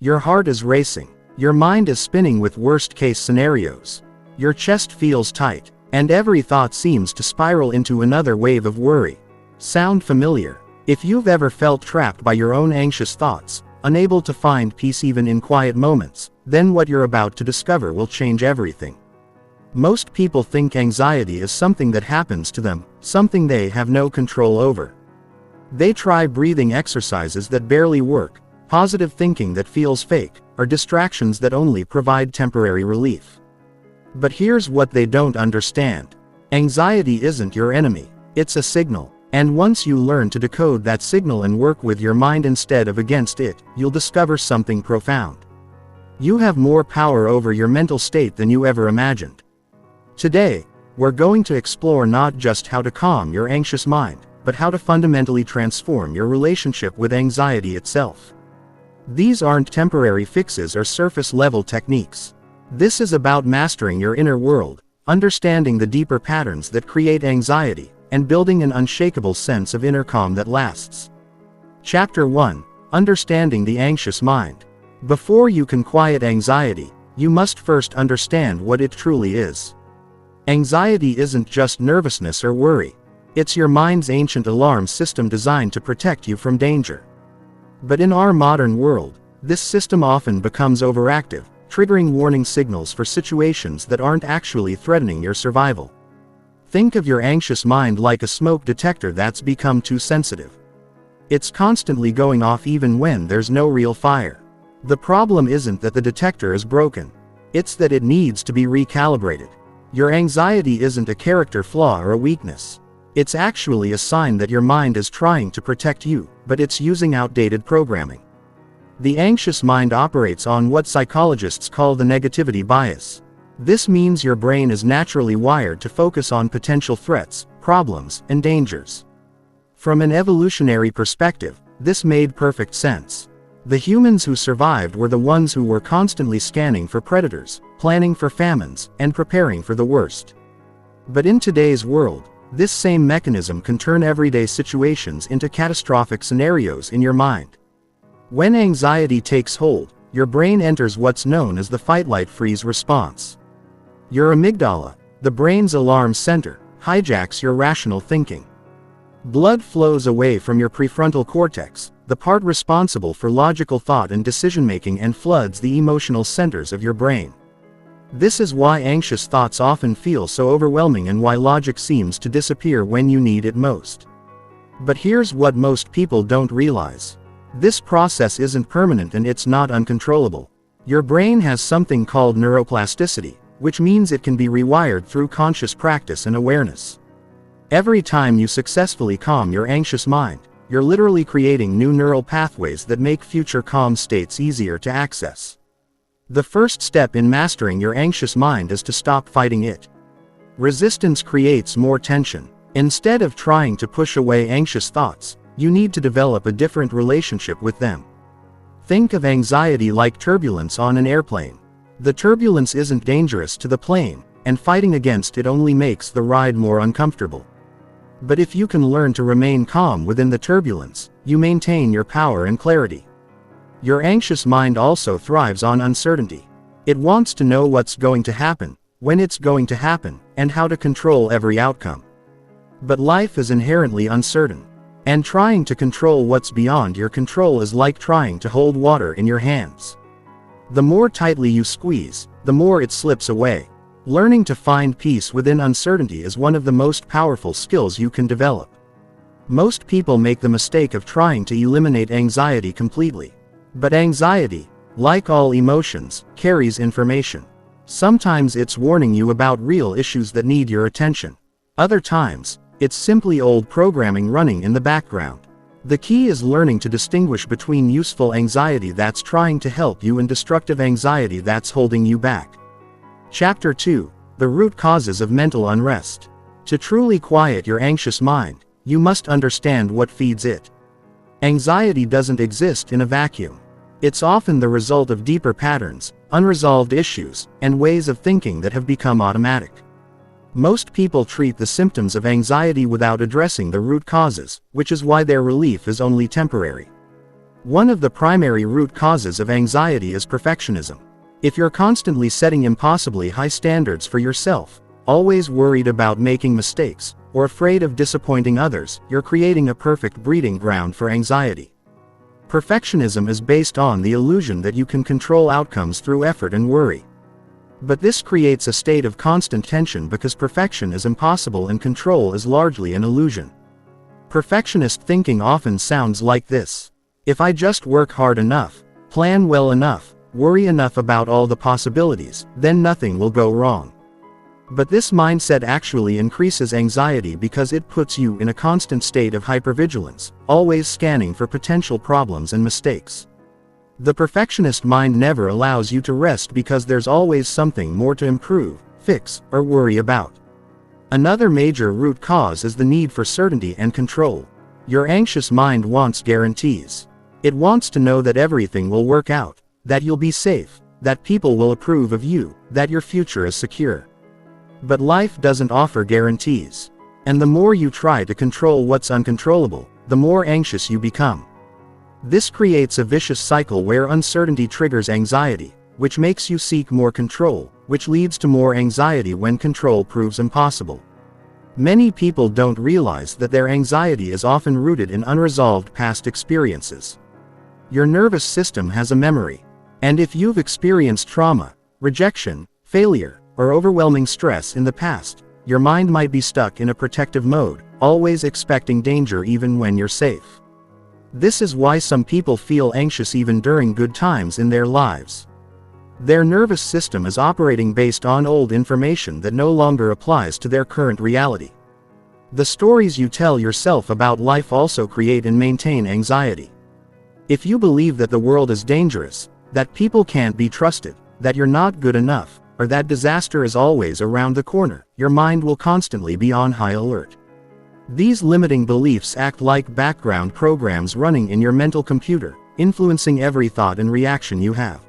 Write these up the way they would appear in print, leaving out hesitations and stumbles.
Your heart is racing. Your mind is spinning with worst-case scenarios. Your chest feels tight, and every thought seems to spiral into another wave of worry. Sound familiar? If you've ever felt trapped by your own anxious thoughts, unable to find peace even in quiet moments, then what you're about to discover will change everything. Most people think anxiety is something that happens to them, something they have no control over. They try breathing exercises that barely work, positive thinking that feels fake, or distractions that only provide temporary relief. But here's what they don't understand. Anxiety isn't your enemy, it's a signal. And once you learn to decode that signal and work with your mind instead of against it, you'll discover something profound. You have more power over your mental state than you ever imagined. Today, we're going to explore not just how to calm your anxious mind, but how to fundamentally transform your relationship with anxiety itself. These aren't temporary fixes or surface-level techniques. This is about mastering your inner world, understanding the deeper patterns that create anxiety, and building an unshakable sense of inner calm that lasts. Chapter 1: Understanding the Anxious Mind. Before you can quiet anxiety, you must first understand what it truly is. Anxiety isn't just nervousness or worry. It's your mind's ancient alarm system designed to protect you from danger. But in our modern world, this system often becomes overactive, triggering warning signals for situations that aren't actually threatening your survival. Think of your anxious mind like a smoke detector that's become too sensitive. It's constantly going off even when there's no real fire. The problem isn't that the detector is broken. It's that it needs to be recalibrated. Your anxiety isn't a character flaw or a weakness. It's actually a sign that your mind is trying to protect you, but it's using outdated programming. The anxious mind operates on what psychologists call the negativity bias. This means your brain is naturally wired to focus on potential threats, problems, and dangers. From an evolutionary perspective, this made perfect sense. The humans who survived were the ones who were constantly scanning for predators, planning for famines, and preparing for the worst. But in today's world, this same mechanism can turn everyday situations into catastrophic scenarios in your mind. When anxiety takes hold, your brain enters what's known as the fight-flight-freeze response. Your amygdala, the brain's alarm center, hijacks your rational thinking. Blood flows away from your prefrontal cortex, the part responsible for logical thought and decision-making, and floods the emotional centers of your brain. This is why anxious thoughts often feel so overwhelming and why logic seems to disappear when you need it most. But here's what most people don't realize. This process isn't permanent and it's not uncontrollable. Your brain has something called neuroplasticity, which means it can be rewired through conscious practice and awareness. Every time you successfully calm your anxious mind, you're literally creating new neural pathways that make future calm states easier to access. The first step in mastering your anxious mind is to stop fighting it. Resistance creates more tension. Instead of trying to push away anxious thoughts, you need to develop a different relationship with them. Think of anxiety like turbulence on an airplane. The turbulence isn't dangerous to the plane, and fighting against it only makes the ride more uncomfortable. But if you can learn to remain calm within the turbulence, you maintain your power and clarity. Your anxious mind also thrives on uncertainty. It wants to know what's going to happen, when it's going to happen, and how to control every outcome. But life is inherently uncertain, and trying to control what's beyond your control is like trying to hold water in your hands. The more tightly you squeeze, the more it slips away. Learning to find peace within uncertainty is one of the most powerful skills you can develop. Most people make the mistake of trying to eliminate anxiety completely. But anxiety, like all emotions, carries information. Sometimes it's warning you about real issues that need your attention. Other times, it's simply old programming running in the background. The key is learning to distinguish between useful anxiety that's trying to help you and destructive anxiety that's holding you back. Chapter 2: The Root Causes of Mental Unrest. To truly quiet your anxious mind, you must understand what feeds it. Anxiety doesn't exist in a vacuum. It's often the result of deeper patterns, unresolved issues, and ways of thinking that have become automatic. Most people treat the symptoms of anxiety without addressing the root causes, which is why their relief is only temporary. One of the primary root causes of anxiety is perfectionism. If you're constantly setting impossibly high standards for yourself, always worried about making mistakes, or afraid of disappointing others, you're creating a perfect breeding ground for anxiety. Perfectionism is based on the illusion that you can control outcomes through effort and worry. But this creates a state of constant tension because perfection is impossible and control is largely an illusion. Perfectionist thinking often sounds like this: if I just work hard enough, plan well enough, worry enough about all the possibilities, then nothing will go wrong. But this mindset actually increases anxiety because it puts you in a constant state of hypervigilance, always scanning for potential problems and mistakes. The perfectionist mind never allows you to rest because there's always something more to improve, fix, or worry about. Another major root cause is the need for certainty and control. Your anxious mind wants guarantees. It wants to know that everything will work out, that you'll be safe, that people will approve of you, that your future is secure. But life doesn't offer guarantees. And the more you try to control what's uncontrollable, the more anxious you become. This creates a vicious cycle where uncertainty triggers anxiety, which makes you seek more control, which leads to more anxiety when control proves impossible. Many people don't realize that their anxiety is often rooted in unresolved past experiences. Your nervous system has a memory. And if you've experienced trauma, rejection, failure, or overwhelming stress in the past, your mind might be stuck in a protective mode, always expecting danger even when you're safe. This is why some people feel anxious even during good times in their lives. Their nervous system is operating based on old information that no longer applies to their current reality. The stories you tell yourself about life also create and maintain anxiety. If you believe that the world is dangerous, that people can't be trusted, that you're not good enough, or that disaster is always around the corner, your mind will constantly be on high alert. These limiting beliefs act like background programs running in your mental computer, influencing every thought and reaction you have.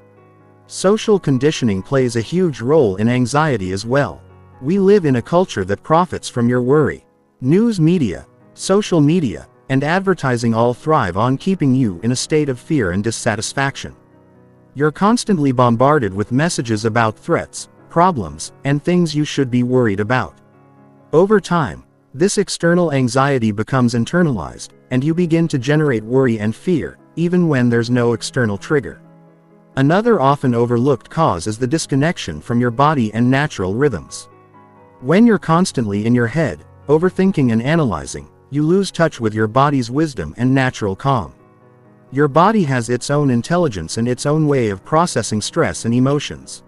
Social conditioning plays a huge role in anxiety as well. We live in a culture that profits from your worry. News media, social media, and advertising all thrive on keeping you in a state of fear and dissatisfaction. You're constantly bombarded with messages about threats, problems, and things you should be worried about. Over time, this external anxiety becomes internalized, and you begin to generate worry and fear, even when there's no external trigger. Another often overlooked cause is the disconnection from your body and natural rhythms. When you're constantly in your head, overthinking and analyzing, you lose touch with your body's wisdom and natural calm. Your body has its own intelligence and its own way of processing stress and emotions.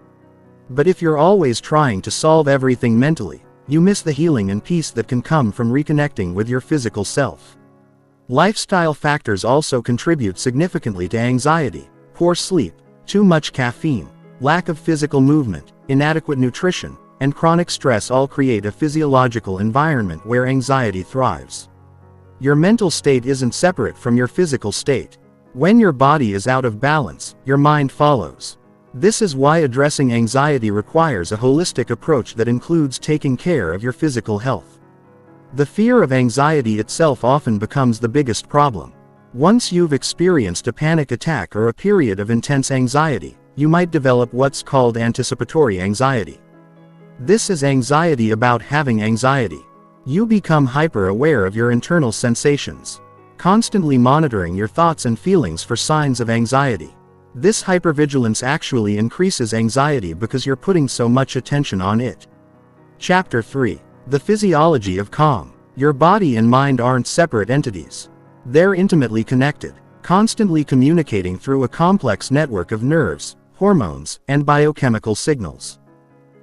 But if you're always trying to solve everything mentally, you miss the healing and peace that can come from reconnecting with your physical self. Lifestyle factors also contribute significantly to anxiety. Poor sleep, too much caffeine, lack of physical movement, inadequate nutrition, and chronic stress all create a physiological environment where anxiety thrives. Your mental state isn't separate from your physical state. When your body is out of balance, your mind follows. This is why addressing anxiety requires a holistic approach that includes taking care of your physical health. The fear of anxiety itself often becomes the biggest problem. Once you've experienced a panic attack or a period of intense anxiety, you might develop what's called anticipatory anxiety. This is anxiety about having anxiety. You become hyper-aware of your internal sensations, constantly monitoring your thoughts and feelings for signs of anxiety. This hypervigilance actually increases anxiety because you're putting so much attention on it. Chapter 3. The Physiology of Calm. Your body and mind aren't separate entities. They're intimately connected, constantly communicating through a complex network of nerves, hormones, and biochemical signals.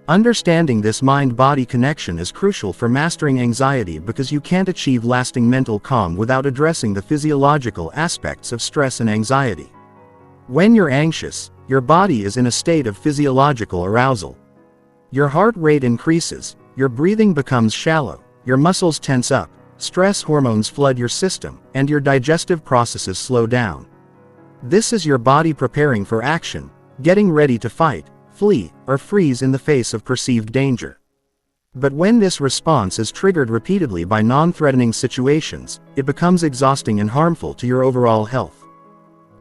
Understanding this mind-body connection is crucial for mastering anxiety because you can't achieve lasting mental calm without addressing the physiological aspects of stress and anxiety. When you're anxious, your body is in a state of physiological arousal. Your heart rate increases, your breathing becomes shallow, your muscles tense up, stress hormones flood your system, and your digestive processes slow down. This is your body preparing for action, getting ready to fight, flee, or freeze in the face of perceived danger. But when this response is triggered repeatedly by non-threatening situations, it becomes exhausting and harmful to your overall health.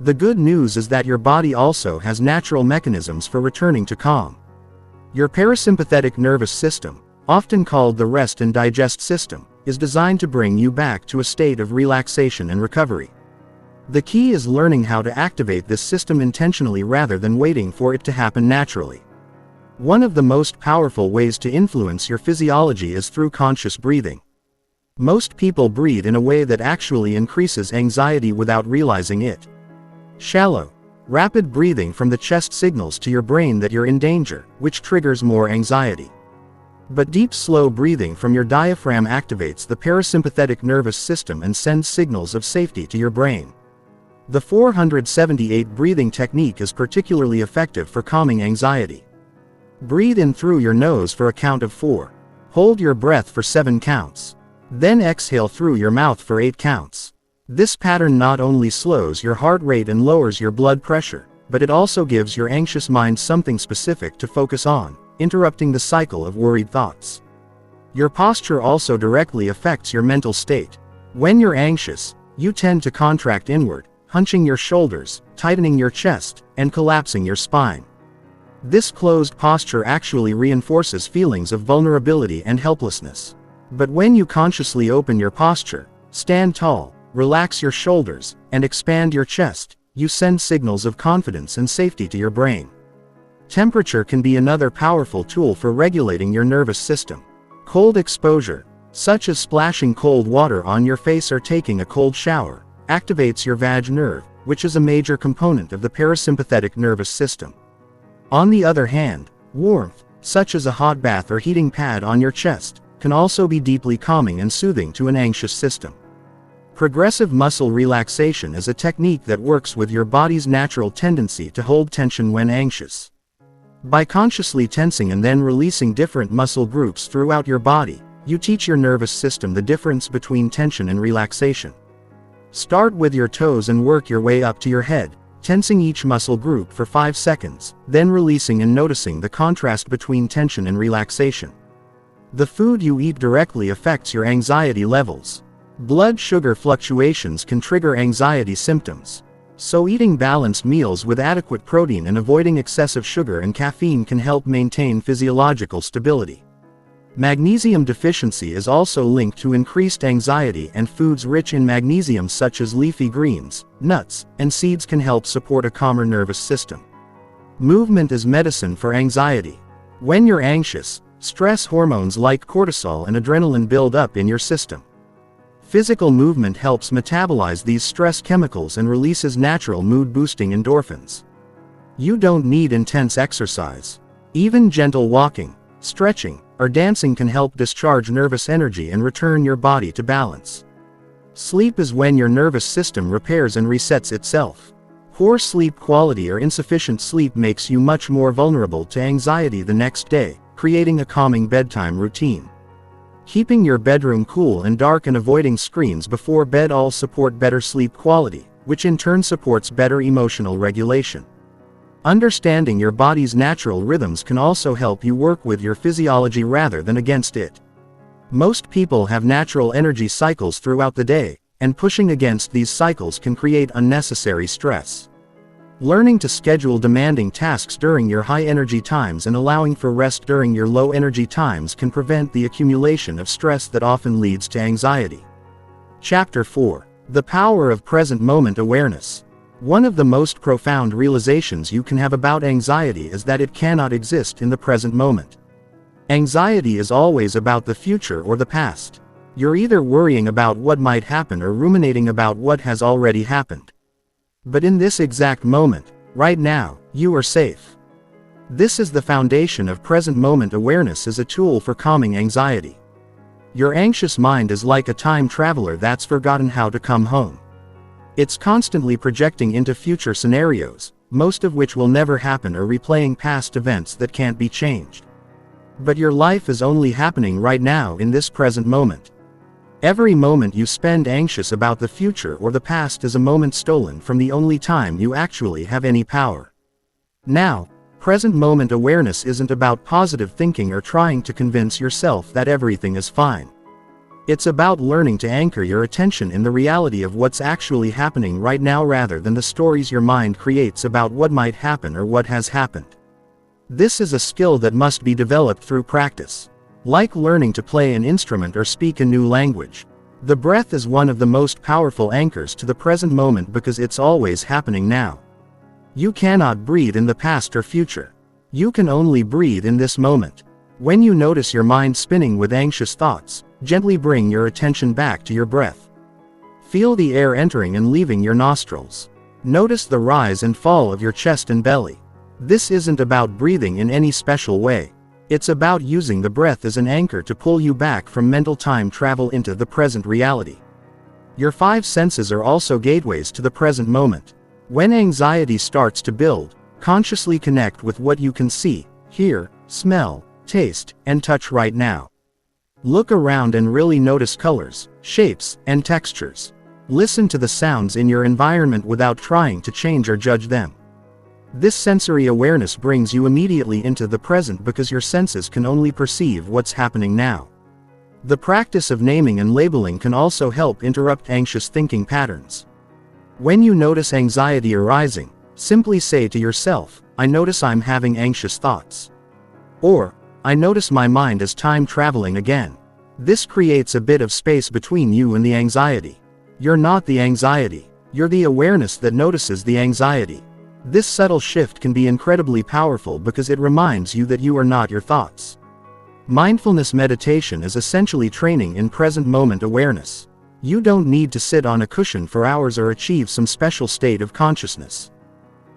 The good news is that your body also has natural mechanisms for returning to calm. Your parasympathetic nervous system, often called the rest and digest system, is designed to bring you back to a state of relaxation and recovery. The key is learning how to activate this system intentionally rather than waiting for it to happen naturally. One of the most powerful ways to influence your physiology is through conscious breathing. Most people breathe in a way that actually increases anxiety without realizing it. Shallow, rapid breathing from the chest signals to your brain that you're in danger, which triggers more anxiety. But deep, slow breathing from your diaphragm activates the parasympathetic nervous system and sends signals of safety to your brain. The 478 breathing technique is particularly effective for calming anxiety. Breathe in through your nose for a count of 4. Hold your breath for 7 counts. Then exhale through your mouth for 8 counts. This pattern not only slows your heart rate and lowers your blood pressure, but it also gives your anxious mind something specific to focus on, interrupting the cycle of worried thoughts. Your posture also directly affects your mental state. When you're anxious, you tend to contract inward, hunching your shoulders, tightening your chest, and collapsing your spine. This closed posture actually reinforces feelings of vulnerability and helplessness. But when you consciously open your posture, stand tall, relax your shoulders, and expand your chest, you send signals of confidence and safety to your brain. Temperature can be another powerful tool for regulating your nervous system. Cold exposure, such as splashing cold water on your face or taking a cold shower, activates your vagus nerve, which is a major component of the parasympathetic nervous system. On the other hand, warmth, such as a hot bath or heating pad on your chest, can also be deeply calming and soothing to an anxious system. Progressive muscle relaxation is a technique that works with your body's natural tendency to hold tension when anxious. By consciously tensing and then releasing different muscle groups throughout your body, you teach your nervous system the difference between tension and relaxation. Start with your toes and work your way up to your head, tensing each muscle group for 5 seconds, then releasing and noticing the contrast between tension and relaxation. The food you eat directly affects your anxiety levels. Blood sugar fluctuations can trigger anxiety symptoms. So eating balanced meals with adequate protein and avoiding excessive sugar and caffeine can help maintain physiological stability. Magnesium deficiency is also linked to increased anxiety, and foods rich in magnesium such as leafy greens, nuts, and seeds can help support a calmer nervous system. Movement is medicine for anxiety. When you're anxious, stress hormones like cortisol and adrenaline build up in your system. Physical movement helps metabolize these stress chemicals and releases natural mood-boosting endorphins. You don't need intense exercise. Even gentle walking, stretching, or dancing can help discharge nervous energy and return your body to balance. Sleep is when your nervous system repairs and resets itself. Poor sleep quality or insufficient sleep makes you much more vulnerable to anxiety the next day, creating a calming bedtime routine. Keeping your bedroom cool and dark and avoiding screens before bed all support better sleep quality, which in turn supports better emotional regulation. Understanding your body's natural rhythms can also help you work with your physiology rather than against it. Most people have natural energy cycles throughout the day, and pushing against these cycles can create unnecessary stress. Learning to schedule demanding tasks during your high-energy times and allowing for rest during your low-energy times can prevent the accumulation of stress that often leads to anxiety. Chapter 4. The Power of Present Moment Awareness. One of the most profound realizations you can have about anxiety is that it cannot exist in the present moment. Anxiety is always about the future or the past. You're either worrying about what might happen or ruminating about what has already happened. But in this exact moment, right now, you are safe. This is the foundation of present moment awareness as a tool for calming anxiety. Your anxious mind is like a time traveler that's forgotten how to come home. It's constantly projecting into future scenarios, most of which will never happen, or replaying past events that can't be changed. But your life is only happening right now in this present moment. Every moment you spend anxious about the future or the past is a moment stolen from the only time you actually have any power. Now, present moment awareness isn't about positive thinking or trying to convince yourself that everything is fine. It's about learning to anchor your attention in the reality of what's actually happening right now rather than the stories your mind creates about what might happen or what has happened. This is a skill that must be developed through practice. Like learning to play an instrument or speak a new language. The breath is one of the most powerful anchors to the present moment because it's always happening now. You cannot breathe in the past or future. You can only breathe in this moment. When you notice your mind spinning with anxious thoughts, gently bring your attention back to your breath. Feel the air entering and leaving your nostrils. Notice the rise and fall of your chest and belly. This isn't about breathing in any special way. It's about using the breath as an anchor to pull you back from mental time travel into the present reality. Your 5 senses are also gateways to the present moment. When anxiety starts to build, consciously connect with what you can see, hear, smell, taste, and touch right now. Look around and really notice colors, shapes, and textures. Listen to the sounds in your environment without trying to change or judge them. This sensory awareness brings you immediately into the present because your senses can only perceive what's happening now. The practice of naming and labeling can also help interrupt anxious thinking patterns. When you notice anxiety arising, simply say to yourself, "I notice I'm having anxious thoughts." Or, "I notice my mind is time traveling again." This creates a bit of space between you and the anxiety. You're not the anxiety. You're the awareness that notices the anxiety. This subtle shift can be incredibly powerful because it reminds you that you are not your thoughts. Mindfulness meditation is essentially training in present moment awareness. You don't need to sit on a cushion for hours or achieve some special state of consciousness.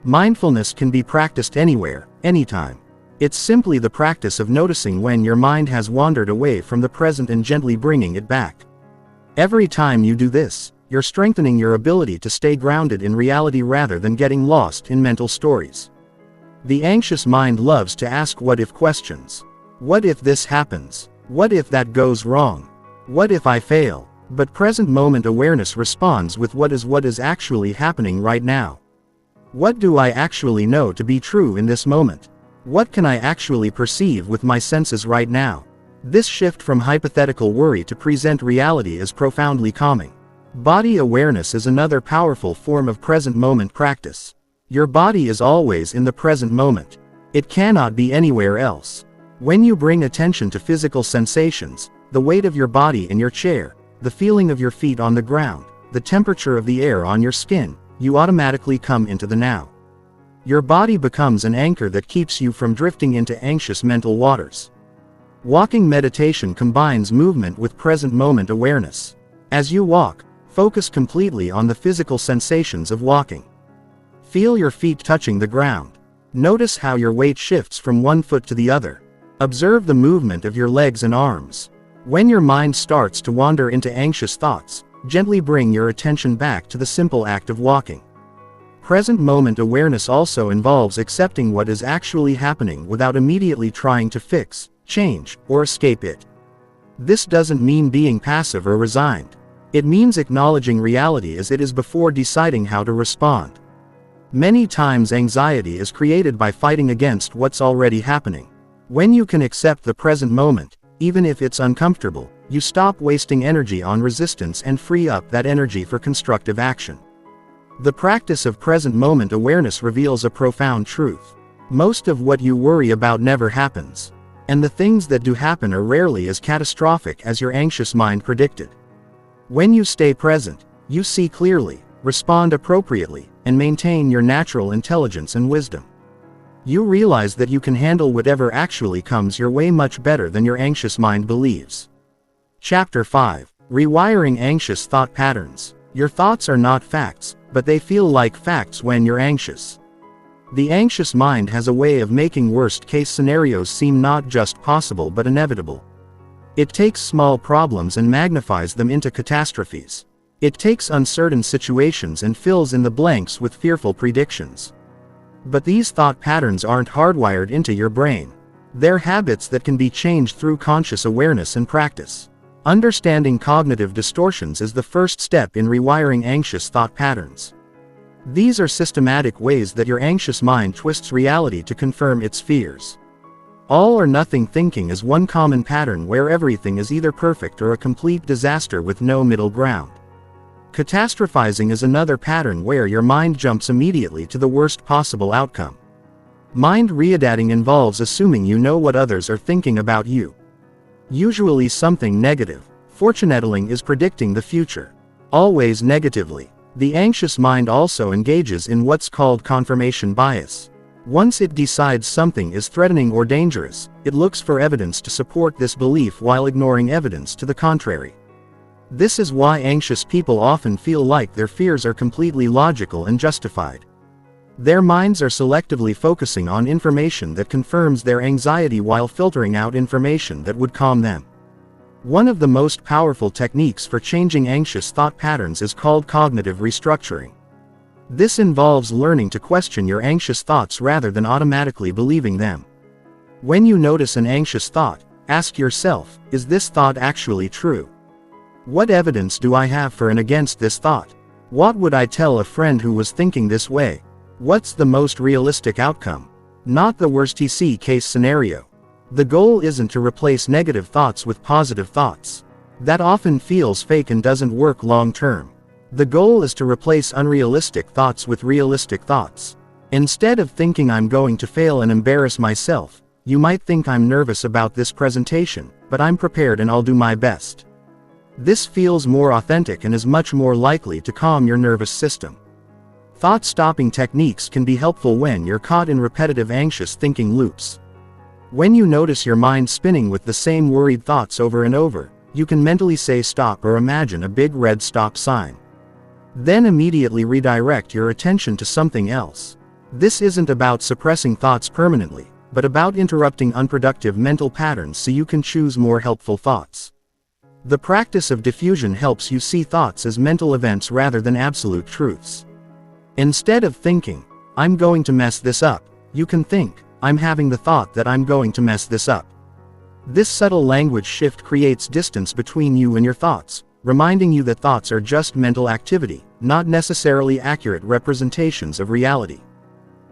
Mindfulness can be practiced anywhere, anytime. It's simply the practice of noticing when your mind has wandered away from the present and gently bringing it back. Every time you do this, you're strengthening your ability to stay grounded in reality rather than getting lost in mental stories. The anxious mind loves to ask what-if questions. What if this happens? What if that goes wrong? What if I fail? But present moment awareness responds with what is actually happening right now. What do I actually know to be true in this moment? What can I actually perceive with my senses right now? This shift from hypothetical worry to present reality is profoundly calming. Body awareness is another powerful form of present moment practice. Your body is always in the present moment. It cannot be anywhere else. When you bring attention to physical sensations, the weight of your body in your chair, the feeling of your feet on the ground, the temperature of the air on your skin, you automatically come into the now. Your body becomes an anchor that keeps you from drifting into anxious mental waters. Walking meditation combines movement with present moment awareness. As you walk, focus completely on the physical sensations of walking. Feel your feet touching the ground. Notice how your weight shifts from one foot to the other. Observe the movement of your legs and arms. When your mind starts to wander into anxious thoughts, gently bring your attention back to the simple act of walking. Present moment awareness also involves accepting what is actually happening without immediately trying to fix, change, or escape it. This doesn't mean being passive or resigned. It means acknowledging reality as it is before deciding how to respond. Many times anxiety is created by fighting against what's already happening. When you can accept the present moment, even if it's uncomfortable, you stop wasting energy on resistance and free up that energy for constructive action. The practice of present moment awareness reveals a profound truth. Most of what you worry about never happens. And the things that do happen are rarely as catastrophic as your anxious mind predicted. When you stay present, you see clearly, respond appropriately, and maintain your natural intelligence and wisdom. You realize that you can handle whatever actually comes your way much better than your anxious mind believes. Chapter 5. Rewiring Anxious Thought Patterns. Your thoughts are not facts, but they feel like facts when you're anxious. The anxious mind has a way of making worst-case scenarios seem not just possible but inevitable. It takes small problems and magnifies them into catastrophes. It takes uncertain situations and fills in the blanks with fearful predictions. But these thought patterns aren't hardwired into your brain. They're habits that can be changed through conscious awareness and practice. Understanding cognitive distortions is the first step in rewiring anxious thought patterns. These are systematic ways that your anxious mind twists reality to confirm its fears. All or nothing thinking is one common pattern where everything is either perfect or a complete disaster with no middle ground. Catastrophizing is another pattern where your mind jumps immediately to the worst possible outcome. Mind readating involves assuming you know what others are thinking about you. Usually something negative. Fortunetelling is predicting the future. Always negatively. The anxious mind also engages in what's called confirmation bias. Once it decides something is threatening or dangerous, it looks for evidence to support this belief while ignoring evidence to the contrary. This is why anxious people often feel like their fears are completely logical and justified. Their minds are selectively focusing on information that confirms their anxiety while filtering out information that would calm them. One of the most powerful techniques for changing anxious thought patterns is called cognitive restructuring. This involves learning to question your anxious thoughts rather than automatically believing them. When you notice an anxious thought, ask yourself, is this thought actually true? What evidence do I have for and against this thought? What would I tell a friend who was thinking this way? What's the most realistic outcome? Not the worst-case scenario. The goal isn't to replace negative thoughts with positive thoughts. That often feels fake and doesn't work long-term. The goal is to replace unrealistic thoughts with realistic thoughts. Instead of thinking I'm going to fail and embarrass myself, you might think I'm nervous about this presentation, but I'm prepared and I'll do my best. This feels more authentic and is much more likely to calm your nervous system. Thought-stopping techniques can be helpful when you're caught in repetitive anxious thinking loops. When you notice your mind spinning with the same worried thoughts over and over, you can mentally say stop or imagine a big red stop sign. Then immediately redirect your attention to something else. This isn't about suppressing thoughts permanently, but about interrupting unproductive mental patterns so you can choose more helpful thoughts. The practice of diffusion helps you see thoughts as mental events rather than absolute truths. Instead of thinking, I'm going to mess this up, you can think, I'm having the thought that I'm going to mess this up. This subtle language shift creates distance between you and your thoughts, reminding you that thoughts are just mental activity, not necessarily accurate representations of reality.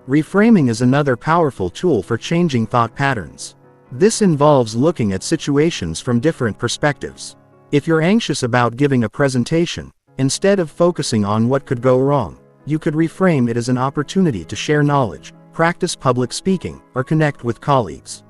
Reframing is another powerful tool for changing thought patterns. This involves looking at situations from different perspectives. If you're anxious about giving a presentation, instead of focusing on what could go wrong, you could reframe it as an opportunity to share knowledge, practice public speaking, or connect with colleagues.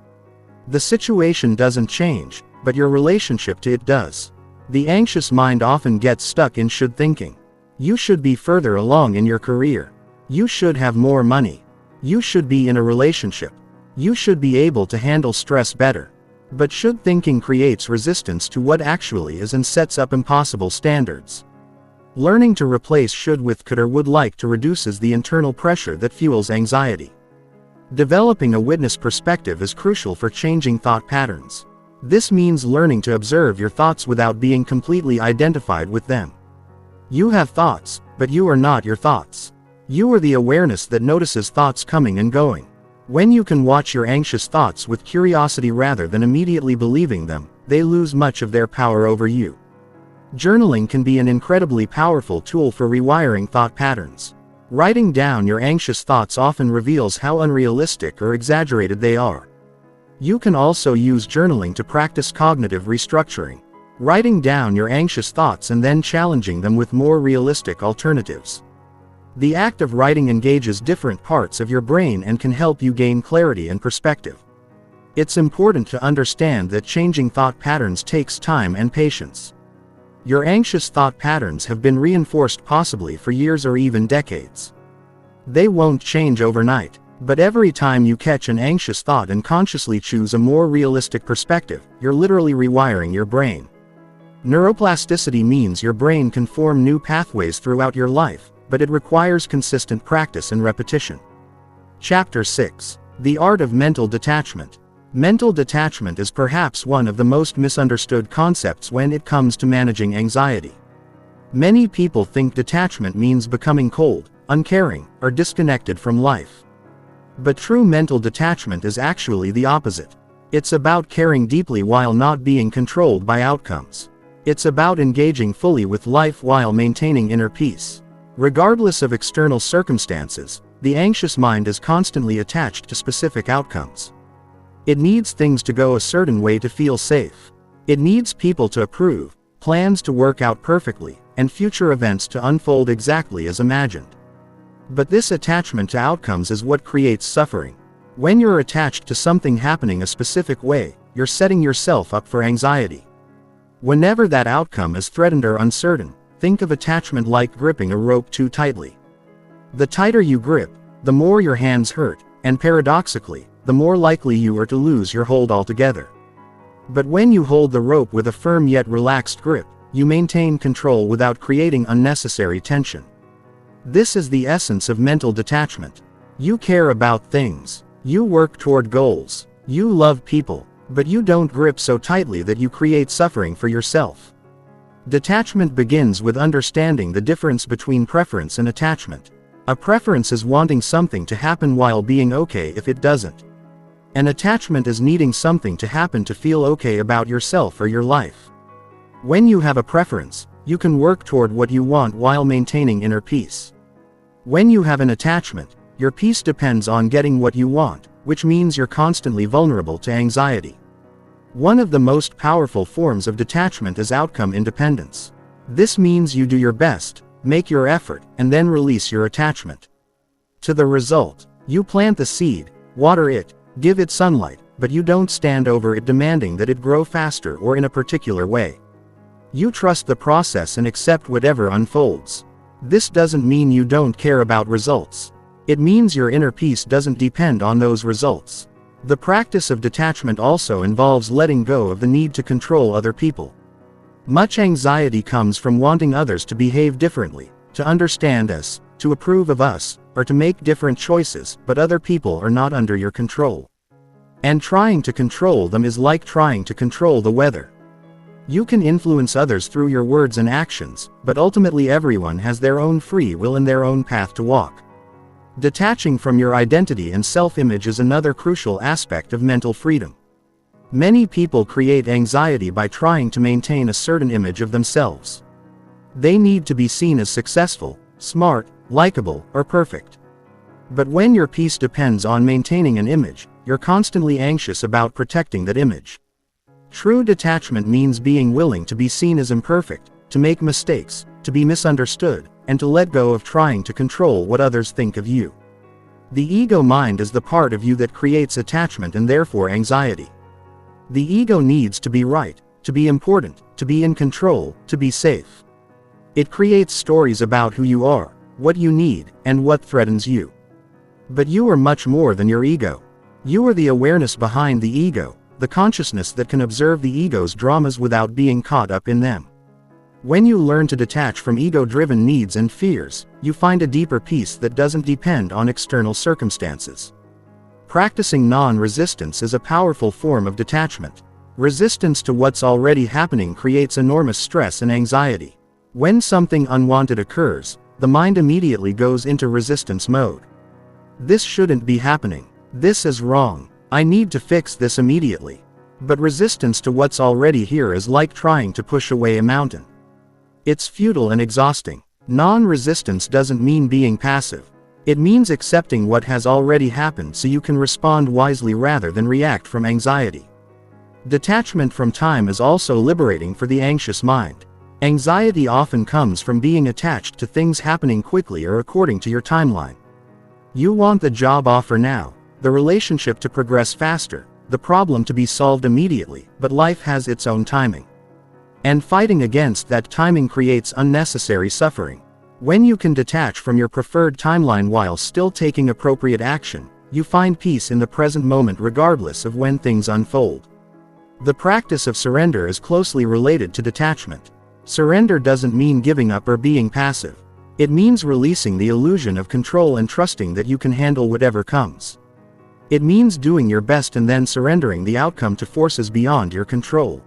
The situation doesn't change, but your relationship to it does. The anxious mind often gets stuck in should thinking. You should be further along in your career. You should have more money. You should be in a relationship. You should be able to handle stress better. But should thinking creates resistance to what actually is and sets up impossible standards. Learning to replace should with could or would like to reduces the internal pressure that fuels anxiety. Developing a witness perspective is crucial for changing thought patterns. This means learning to observe your thoughts without being completely identified with them. You have thoughts, but you are not your thoughts. You are the awareness that notices thoughts coming and going. When you can watch your anxious thoughts with curiosity rather than immediately believing them, they lose much of their power over you. Journaling can be an incredibly powerful tool for rewiring thought patterns. Writing down your anxious thoughts often reveals how unrealistic or exaggerated they are. You can also use journaling to practice cognitive restructuring, writing down your anxious thoughts and then challenging them with more realistic alternatives. The act of writing engages different parts of your brain and can help you gain clarity and perspective. It's important to understand that changing thought patterns takes time and patience. Your anxious thought patterns have been reinforced possibly for years or even decades. They won't change overnight. But every time you catch an anxious thought and consciously choose a more realistic perspective, you're literally rewiring your brain. Neuroplasticity means your brain can form new pathways throughout your life, but it requires consistent practice and repetition. Chapter 6. The Art of Mental Detachment. Mental detachment is perhaps one of the most misunderstood concepts when it comes to managing anxiety. Many people think detachment means becoming cold, uncaring, or disconnected from life. But true mental detachment is actually the opposite. It's about caring deeply while not being controlled by outcomes. It's about engaging fully with life while maintaining inner peace. Regardless of external circumstances, the anxious mind is constantly attached to specific outcomes. It needs things to go a certain way to feel safe. It needs people to approve, plans to work out perfectly, and future events to unfold exactly as imagined. But this attachment to outcomes is what creates suffering. When you're attached to something happening a specific way, you're setting yourself up for anxiety. Whenever that outcome is threatened or uncertain, think of attachment like gripping a rope too tightly. The tighter you grip, the more your hands hurt, and paradoxically, the more likely you are to lose your hold altogether. But when you hold the rope with a firm yet relaxed grip, you maintain control without creating unnecessary tension. This is the essence of mental detachment. You care about things. You work toward goals. You love people. But you don't grip so tightly that you create suffering for yourself. Detachment begins with understanding the difference between preference and attachment. A preference is wanting something to happen while being okay if it doesn't. An attachment is needing something to happen to feel okay about yourself or your life. When you have a preference, you can work toward what you want while maintaining inner peace. When you have an attachment, your peace depends on getting what you want, which means you're constantly vulnerable to anxiety. One of the most powerful forms of detachment is outcome independence. This means you do your best, make your effort, and then release your attachment to the result. You plant the seed, water it, give it sunlight, but you don't stand over it demanding that it grow faster or in a particular way. You trust the process and accept whatever unfolds. This doesn't mean you don't care about results. It means your inner peace doesn't depend on those results. The practice of detachment also involves letting go of the need to control other people. Much anxiety comes from wanting others to behave differently, to understand us, to approve of us, or to make different choices, but other people are not under your control. And trying to control them is like trying to control the weather. You can influence others through your words and actions, but ultimately everyone has their own free will and their own path to walk. Detaching from your identity and self-image is another crucial aspect of mental freedom. Many people create anxiety by trying to maintain a certain image of themselves. They need to be seen as successful, smart, likable, or perfect. But when your peace depends on maintaining an image, you're constantly anxious about protecting that image. True detachment means being willing to be seen as imperfect, to make mistakes, to be misunderstood, and to let go of trying to control what others think of you. The ego mind is the part of you that creates attachment and therefore anxiety. The ego needs to be right, to be important, to be in control, to be safe. It creates stories about who you are, what you need, and what threatens you. But you are much more than your ego. You are the awareness behind the ego, the consciousness that can observe the ego's dramas without being caught up in them. When you learn to detach from ego-driven needs and fears, you find a deeper peace that doesn't depend on external circumstances. Practicing non-resistance is a powerful form of detachment. Resistance to what's already happening creates enormous stress and anxiety. When something unwanted occurs, the mind immediately goes into resistance mode. This shouldn't be happening. This is wrong. I need to fix this immediately. But resistance to what's already here is like trying to push away a mountain. It's futile and exhausting. Non-resistance doesn't mean being passive. It means accepting what has already happened so you can respond wisely rather than react from anxiety. Detachment from time is also liberating for the anxious mind. Anxiety often comes from being attached to things happening quickly or according to your timeline. You want the job offer now, the relationship to progress faster, the problem to be solved immediately, but life has its own timing. And fighting against that timing creates unnecessary suffering. When you can detach from your preferred timeline while still taking appropriate action, you find peace in the present moment regardless of when things unfold. The practice of surrender is closely related to detachment. Surrender doesn't mean giving up or being passive. It means releasing the illusion of control and trusting that you can handle whatever comes. It means doing your best and then surrendering the outcome to forces beyond your control.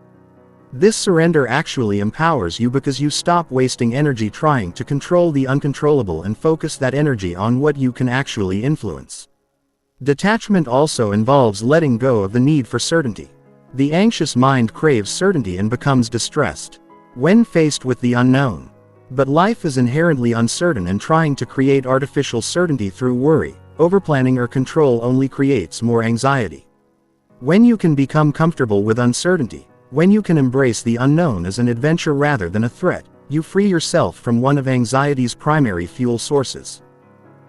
This surrender actually empowers you because you stop wasting energy trying to control the uncontrollable and focus that energy on what you can actually influence. Detachment also involves letting go of the need for certainty. The anxious mind craves certainty and becomes distressed when faced with the unknown. But life is inherently uncertain, and trying to create artificial certainty through worry, overplanning, or control only creates more anxiety. When you can become comfortable with uncertainty, when you can embrace the unknown as an adventure rather than a threat, you free yourself from one of anxiety's primary fuel sources.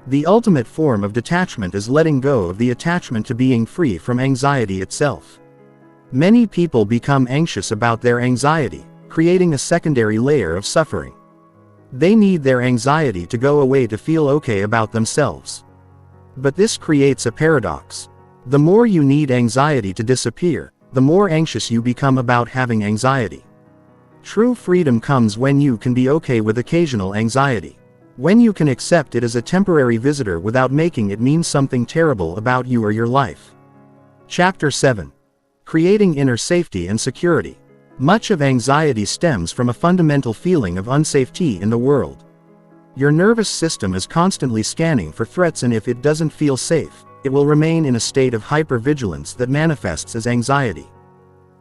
The ultimate form of detachment is letting go of the attachment to being free from anxiety itself. Many people become anxious about their anxiety, creating a secondary layer of suffering. They need their anxiety to go away to feel okay about themselves. But this creates a paradox. The more you need anxiety to disappear, the more anxious you become about having anxiety. True freedom comes when you can be okay with occasional anxiety. When you can accept it as a temporary visitor without making it mean something terrible about you or your life. Chapter 7. Creating Inner Safety and Security. Much of anxiety stems from a fundamental feeling of unsafety in the world. Your nervous system is constantly scanning for threats, and if it doesn't feel safe, it will remain in a state of hypervigilance that manifests as anxiety.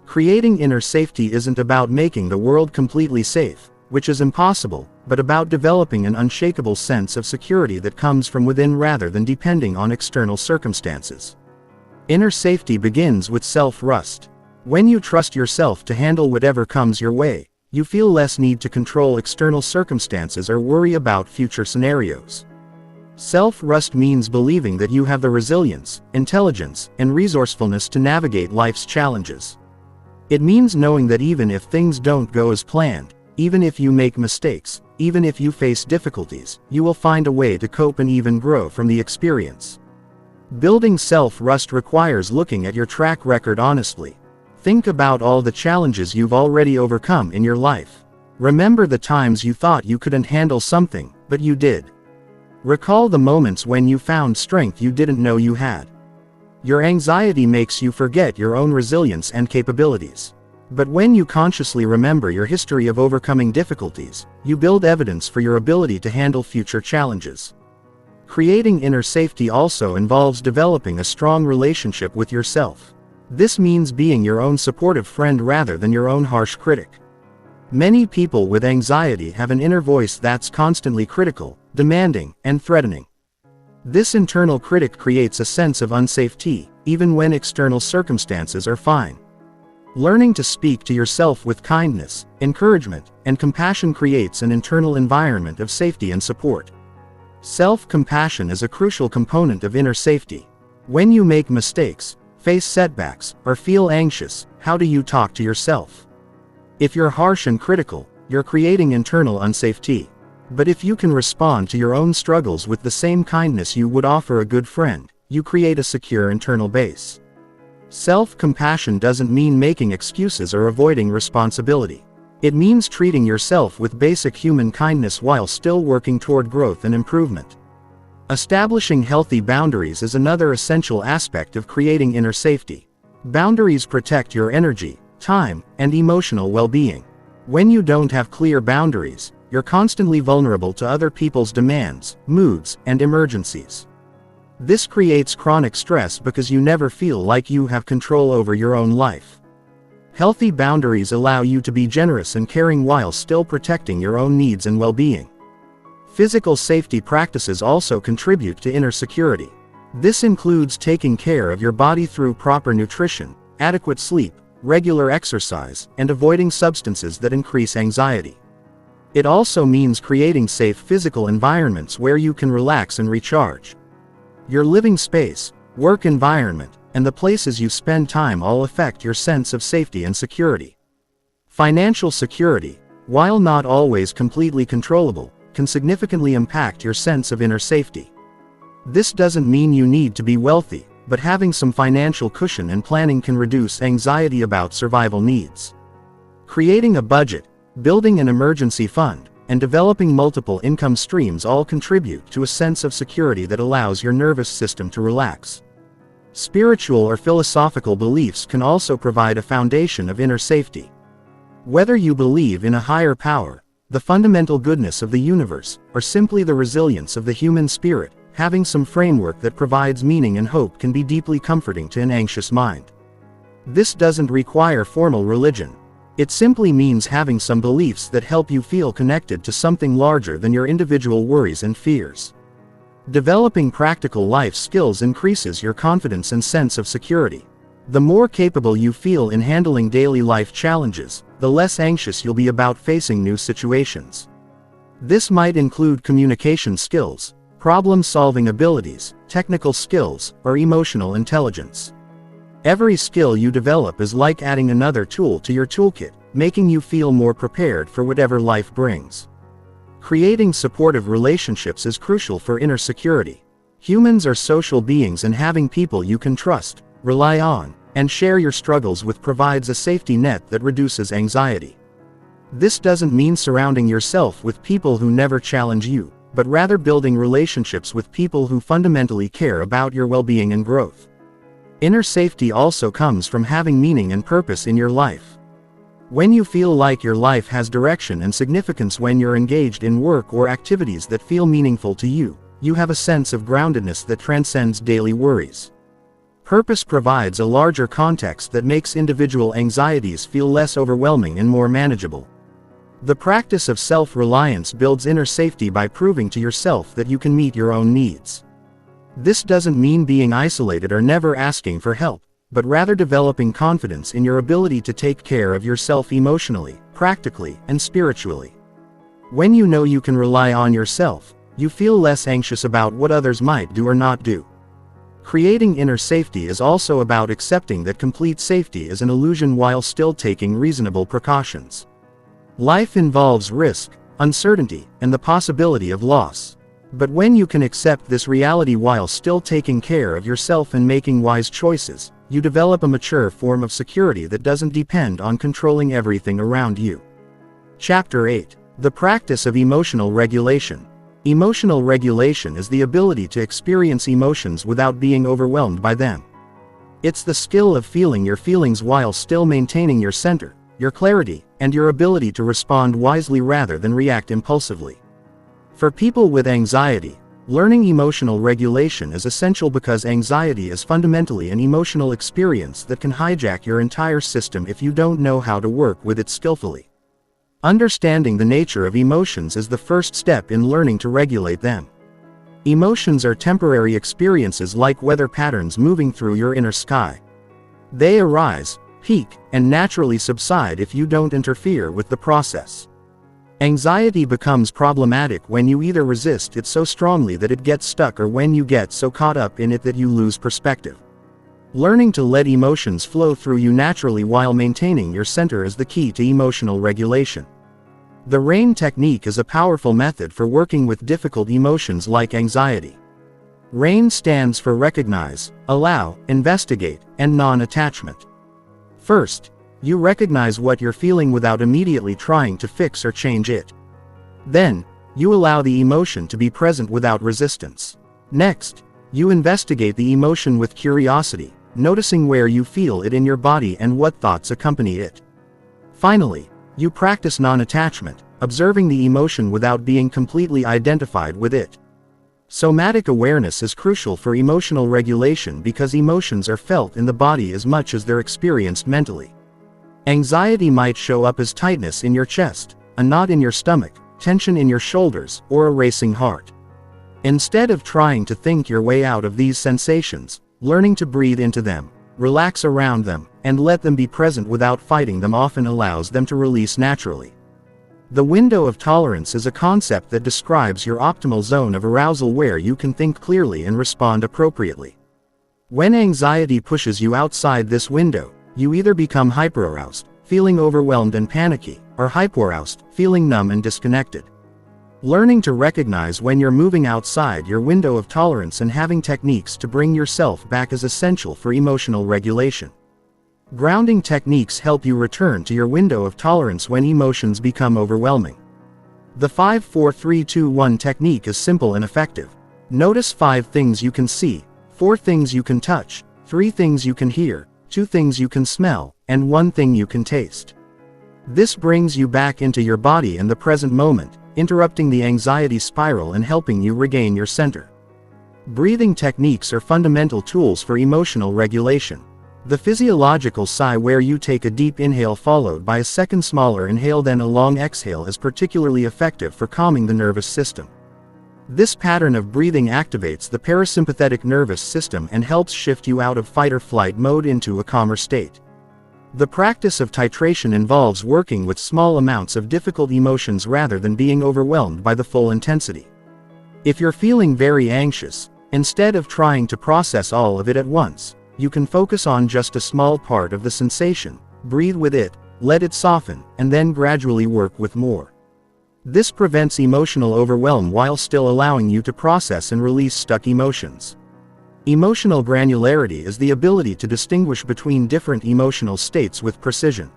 Creating inner safety isn't about making the world completely safe, which is impossible, but about developing an unshakable sense of security that comes from within rather than depending on external circumstances. Inner safety begins with self-trust. When you trust yourself to handle whatever comes your way, you feel less need to control external circumstances or worry about future scenarios. Self-trust means believing that you have the resilience, intelligence, and resourcefulness to navigate life's challenges. It means knowing that even if things don't go as planned, even if you make mistakes, even if you face difficulties, you will find a way to cope and even grow from the experience. Building self-trust requires looking at your track record honestly. Think about all the challenges you've already overcome in your life. Remember the times you thought you couldn't handle something, but you did. Recall the moments when you found strength you didn't know you had. Your anxiety makes you forget your own resilience and capabilities. But when you consciously remember your history of overcoming difficulties, you build evidence for your ability to handle future challenges. Creating inner safety also involves developing a strong relationship with yourself. This means being your own supportive friend rather than your own harsh critic. Many people with anxiety have an inner voice that's constantly critical, demanding, and threatening. This internal critic creates a sense of unsafety, even when external circumstances are fine. Learning to speak to yourself with kindness, encouragement, and compassion creates an internal environment of safety and support. Self-compassion is a crucial component of inner safety. When you make mistakes, face setbacks, or feel anxious, how do you talk to yourself? If you're harsh and critical, you're creating internal unsafety. But if you can respond to your own struggles with the same kindness you would offer a good friend, you create a secure internal base. Self-compassion doesn't mean making excuses or avoiding responsibility. It means treating yourself with basic human kindness while still working toward growth and improvement. Establishing healthy boundaries is another essential aspect of creating inner safety. Boundaries protect your energy, time, and emotional well-being. When you don't have clear boundaries, you're constantly vulnerable to other people's demands, moods, and emergencies. This creates chronic stress because you never feel like you have control over your own life. Healthy boundaries allow you to be generous and caring while still protecting your own needs and well-being. Physical safety practices also contribute to inner security. This includes taking care of your body through proper nutrition, adequate sleep, regular exercise, and avoiding substances that increase anxiety. It also means creating safe physical environments where you can relax and recharge. Your living space, work environment, and the places you spend time all affect your sense of safety and security. Financial security, while not always completely controllable, can significantly impact your sense of inner safety. This doesn't mean you need to be wealthy, but having some financial cushion and planning can reduce anxiety about survival needs. Creating a budget, building an emergency fund, and developing multiple income streams all contribute to a sense of security that allows your nervous system to relax. Spiritual or philosophical beliefs can also provide a foundation of inner safety. Whether you believe in a higher power, the fundamental goodness of the universe, or simply the resilience of the human spirit, having some framework that provides meaning and hope can be deeply comforting to an anxious mind. This doesn't require formal religion. It simply means having some beliefs that help you feel connected to something larger than your individual worries and fears. Developing practical life skills increases your confidence and sense of security. The more capable you feel in handling daily life challenges, the less anxious you'll be about facing new situations. This might include communication skills, problem-solving abilities, technical skills, or emotional intelligence. Every skill you develop is like adding another tool to your toolkit, making you feel more prepared for whatever life brings. Creating supportive relationships is crucial for inner security. Humans are social beings, and having people you can trust, rely on, and share your struggles with provides a safety net that reduces anxiety. This doesn't mean surrounding yourself with people who never challenge you, but rather building relationships with people who fundamentally care about your well-being and growth. Inner safety also comes from having meaning and purpose in your life. When you feel like your life has direction and significance, when you're engaged in work or activities that feel meaningful to you, you have a sense of groundedness that transcends daily worries. Purpose provides a larger context that makes individual anxieties feel less overwhelming and more manageable. The practice of self-reliance builds inner safety by proving to yourself that you can meet your own needs. This doesn't mean being isolated or never asking for help, but rather developing confidence in your ability to take care of yourself emotionally, practically, and spiritually. When you know you can rely on yourself, you feel less anxious about what others might do or not do. Creating inner safety is also about accepting that complete safety is an illusion while still taking reasonable precautions. Life involves risk, uncertainty, and the possibility of loss. But when you can accept this reality while still taking care of yourself and making wise choices, you develop a mature form of security that doesn't depend on controlling everything around you. Chapter 8. The Practice of Emotional Regulation. Emotional regulation is the ability to experience emotions without being overwhelmed by them. It's the skill of feeling your feelings while still maintaining your center, your clarity, and your ability to respond wisely rather than react impulsively. For people with anxiety, learning emotional regulation is essential because anxiety is fundamentally an emotional experience that can hijack your entire system if you don't know how to work with it skillfully. Understanding the nature of emotions is the first step in learning to regulate them. Emotions are temporary experiences like weather patterns moving through your inner sky. They arise, peak, and naturally subside if you don't interfere with the process. Anxiety becomes problematic when you either resist it so strongly that it gets stuck, or when you get so caught up in it that you lose perspective. Learning to let emotions flow through you naturally while maintaining your center is the key to emotional regulation. The RAIN technique is a powerful method for working with difficult emotions like anxiety. RAIN stands for recognize, allow, investigate, and non-attachment. First, you recognize what you're feeling without immediately trying to fix or change it. Then, you allow the emotion to be present without resistance. Next, you investigate the emotion with curiosity, noticing where you feel it in your body and what thoughts accompany it. Finally, you practice non-attachment, observing the emotion without being completely identified with it. Somatic awareness is crucial for emotional regulation because emotions are felt in the body as much as they're experienced mentally. Anxiety might show up as tightness in your chest, a knot in your stomach, tension in your shoulders, or a racing heart. Instead of trying to think your way out of these sensations, learning to breathe into them, relax around them, and let them be present without fighting them often allows them to release naturally. The window of tolerance is a concept that describes your optimal zone of arousal where you can think clearly and respond appropriately. When anxiety pushes you outside this window, you either become hyperaroused, feeling overwhelmed and panicky, or hypoaroused, feeling numb and disconnected. Learning to recognize when you're moving outside your window of tolerance and having techniques to bring yourself back is essential for emotional regulation. Grounding techniques help you return to your window of tolerance when emotions become overwhelming. The 5-4-3-2-1 technique is simple and effective. Notice 5 things you can see, 4 things you can touch, 3 things you can hear, 2 things you can smell, and 1 thing you can taste. This brings you back into your body and the present moment, interrupting the anxiety spiral and helping you regain your center. Breathing techniques are fundamental tools for emotional regulation. The physiological sigh, where you take a deep inhale followed by a second smaller inhale then a long exhale, is particularly effective for calming the nervous system. This pattern of breathing activates the parasympathetic nervous system and helps shift you out of fight-or-flight mode into a calmer state. The practice of titration involves working with small amounts of difficult emotions rather than being overwhelmed by the full intensity. If you're feeling very anxious, instead of trying to process all of it at once, you can focus on just a small part of the sensation, breathe with it, let it soften, and then gradually work with more. This prevents emotional overwhelm while still allowing you to process and release stuck emotions. Emotional granularity is the ability to distinguish between different emotional states with precision.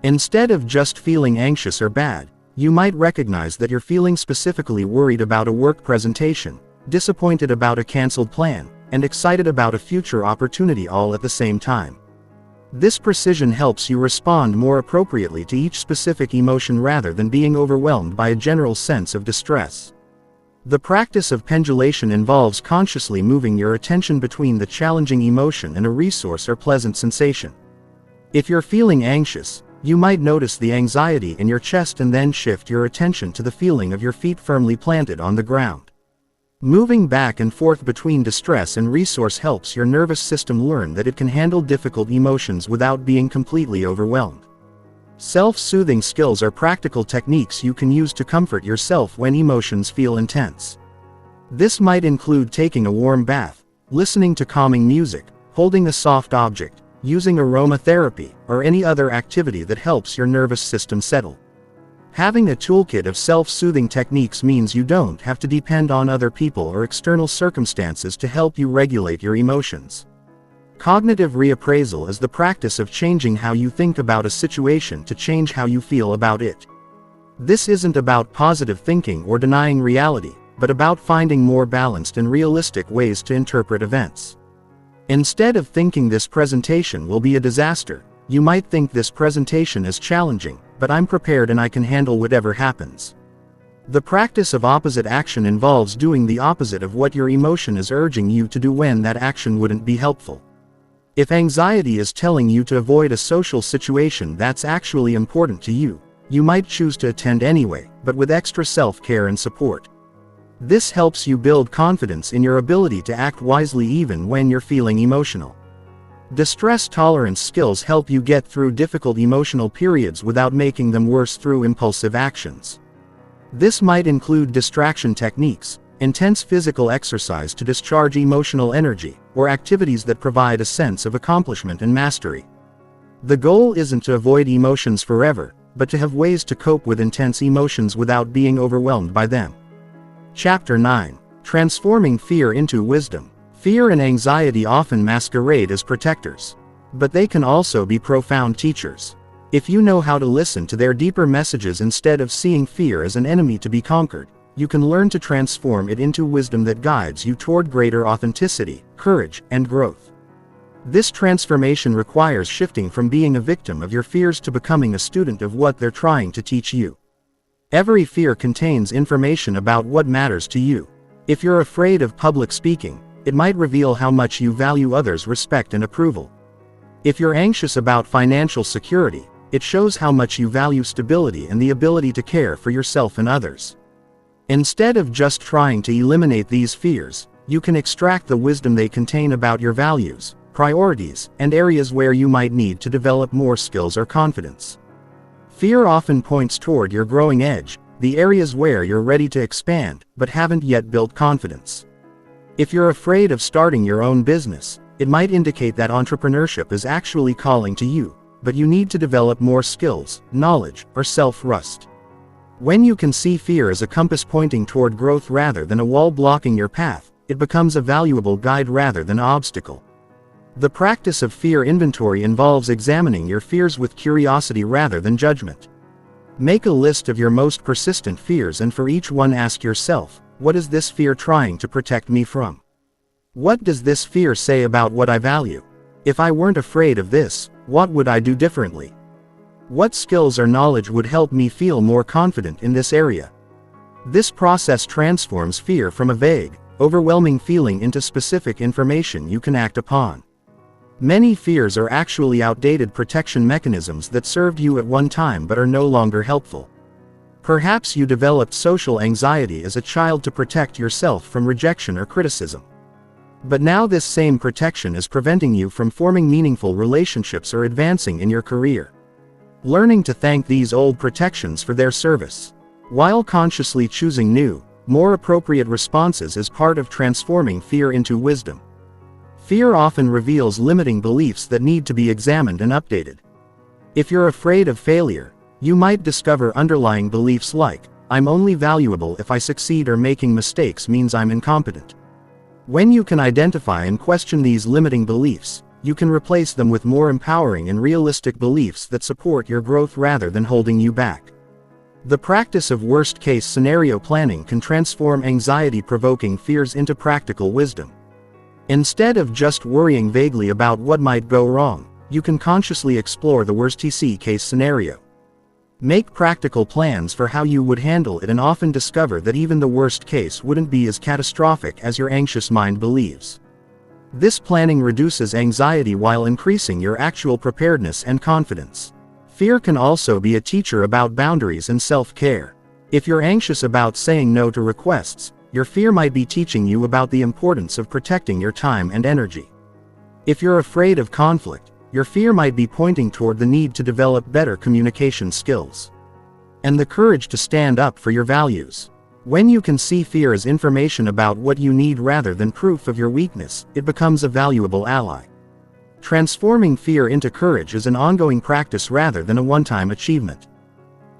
Instead of just feeling anxious or bad, you might recognize that you're feeling specifically worried about a work presentation, disappointed about a canceled plan, and excited about a future opportunity all at the same time. This precision helps you respond more appropriately to each specific emotion rather than being overwhelmed by a general sense of distress. The practice of pendulation involves consciously moving your attention between the challenging emotion and a resource or pleasant sensation. If you're feeling anxious, you might notice the anxiety in your chest and then shift your attention to the feeling of your feet firmly planted on the ground. Moving back and forth between distress and resource helps your nervous system learn that it can handle difficult emotions without being completely overwhelmed. Self-soothing skills are practical techniques you can use to comfort yourself when emotions feel intense. This might include taking a warm bath, listening to calming music, holding a soft object, using aromatherapy, or any other activity that helps your nervous system settle. Having a toolkit of self-soothing techniques means you don't have to depend on other people or external circumstances to help you regulate your emotions. Cognitive reappraisal is the practice of changing how you think about a situation to change how you feel about it. This isn't about positive thinking or denying reality, but about finding more balanced and realistic ways to interpret events. Instead of thinking this presentation will be a disaster, you might think this presentation is challenging, but I'm prepared and I can handle whatever happens. The practice of opposite action involves doing the opposite of what your emotion is urging you to do when that action wouldn't be helpful. If anxiety is telling you to avoid a social situation that's actually important to you, you might choose to attend anyway, but with extra self-care and support. This helps you build confidence in your ability to act wisely even when you're feeling emotional. Distress tolerance skills help you get through difficult emotional periods without making them worse through impulsive actions. This might include distraction techniques, intense physical exercise to discharge emotional energy, or activities that provide a sense of accomplishment and mastery. The goal isn't to avoid emotions forever, but to have ways to cope with intense emotions without being overwhelmed by them. Chapter 9. Transforming Fear into Wisdom. Fear and anxiety often masquerade as protectors, but they can also be profound teachers. If you know how to listen to their deeper messages instead of seeing fear as an enemy to be conquered, you can learn to transform it into wisdom that guides you toward greater authenticity, courage, and growth. This transformation requires shifting from being a victim of your fears to becoming a student of what they're trying to teach you. Every fear contains information about what matters to you. If you're afraid of public speaking, it might reveal how much you value others' respect and approval. If you're anxious about financial security, it shows how much you value stability and the ability to care for yourself and others. Instead of just trying to eliminate these fears, you can extract the wisdom they contain about your values, priorities, and areas where you might need to develop more skills or confidence. Fear often points toward your growing edge, the areas where you're ready to expand, but haven't yet built confidence. If you're afraid of starting your own business, it might indicate that entrepreneurship is actually calling to you, but you need to develop more skills, knowledge, or self-trust. When you can see fear as a compass pointing toward growth rather than a wall blocking your path, it becomes a valuable guide rather than an obstacle. The practice of fear inventory involves examining your fears with curiosity rather than judgment. Make a list of your most persistent fears and for each one ask yourself, what is this fear trying to protect me from? What does this fear say about what I value? If I weren't afraid of this, what would I do differently? What skills or knowledge would help me feel more confident in this area? This process transforms fear from a vague, overwhelming feeling into specific information you can act upon. Many fears are actually outdated protection mechanisms that served you at one time but are no longer helpful. Perhaps you developed social anxiety as a child to protect yourself from rejection or criticism. But now this same protection is preventing you from forming meaningful relationships or advancing in your career. Learning to thank these old protections for their service, while consciously choosing new, more appropriate responses is part of transforming fear into wisdom. Fear often reveals limiting beliefs that need to be examined and updated. If you're afraid of failure, you might discover underlying beliefs like, "I'm only valuable if I succeed," or "making mistakes means I'm incompetent." When you can identify and question these limiting beliefs, you can replace them with more empowering and realistic beliefs that support your growth rather than holding you back. The practice of worst-case scenario planning can transform anxiety-provoking fears into practical wisdom. Instead of just worrying vaguely about what might go wrong, you can consciously explore the worst-case scenario. Make practical plans for how you would handle it and often discover that even the worst case wouldn't be as catastrophic as your anxious mind believes. This planning reduces anxiety while increasing your actual preparedness and confidence. Fear can also be a teacher about boundaries and self-care. If you're anxious about saying no to requests, your fear might be teaching you about the importance of protecting your time and energy. If you're afraid of conflict, your fear might be pointing toward the need to develop better communication skills and the courage to stand up for your values. When you can see fear as information about what you need rather than proof of your weakness, it becomes a valuable ally. Transforming fear into courage is an ongoing practice rather than a one-time achievement.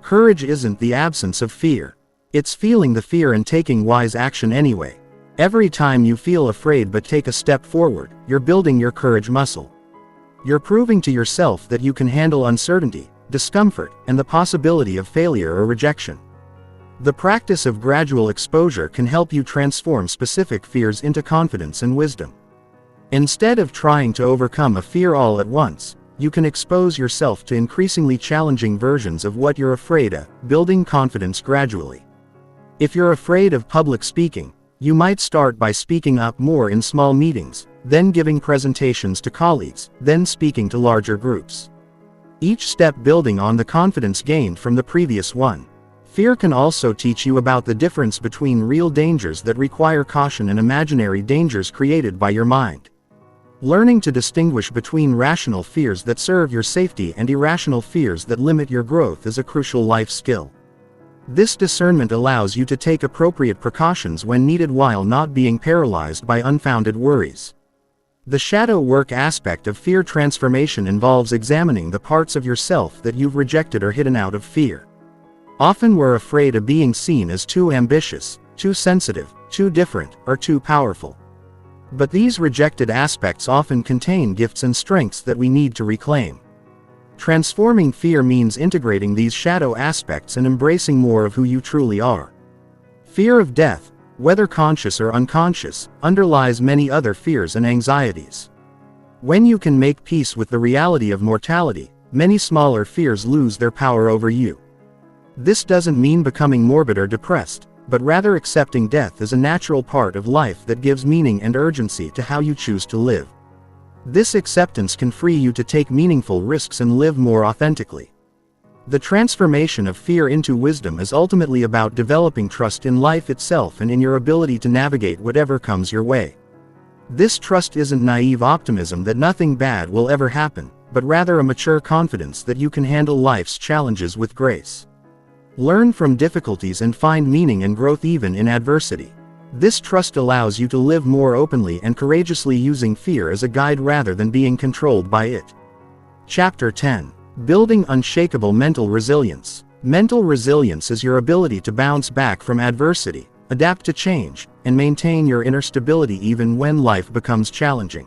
Courage isn't the absence of fear. It's feeling the fear and taking wise action anyway. Every time you feel afraid but take a step forward, you're building your courage muscle. You're proving to yourself that you can handle uncertainty, discomfort, and the possibility of failure or rejection. The practice of gradual exposure can help you transform specific fears into confidence and wisdom. Instead of trying to overcome a fear all at once, you can expose yourself to increasingly challenging versions of what you're afraid of, building confidence gradually. If you're afraid of public speaking, you might start by speaking up more in small meetings, then giving presentations to colleagues, then speaking to larger groups. Each step building on the confidence gained from the previous one. Fear can also teach you about the difference between real dangers that require caution and imaginary dangers created by your mind. Learning to distinguish between rational fears that serve your safety and irrational fears that limit your growth is a crucial life skill. This discernment allows you to take appropriate precautions when needed while not being paralyzed by unfounded worries. The shadow work aspect of fear transformation involves examining the parts of yourself that you've rejected or hidden out of fear. Often we're afraid of being seen as too ambitious, too sensitive, too different, or too powerful. But these rejected aspects often contain gifts and strengths that we need to reclaim. Transforming fear means integrating these shadow aspects and embracing more of who you truly are. Fear of death, whether conscious or unconscious, underlies many other fears and anxieties. When you can make peace with the reality of mortality, many smaller fears lose their power over you. This doesn't mean becoming morbid or depressed, but rather accepting death as a natural part of life that gives meaning and urgency to how you choose to live. This acceptance can free you to take meaningful risks and live more authentically. The transformation of fear into wisdom is ultimately about developing trust in life itself and in your ability to navigate whatever comes your way. This trust isn't naive optimism that nothing bad will ever happen, but rather a mature confidence that you can handle life's challenges with grace. Learn from difficulties and find meaning and growth even in adversity. This trust allows you to live more openly and courageously, using fear as a guide rather than being controlled by it. Chapter 10. Building unshakable mental resilience. Mental resilience is your ability to bounce back from adversity, adapt to change, and maintain your inner stability even when life becomes challenging.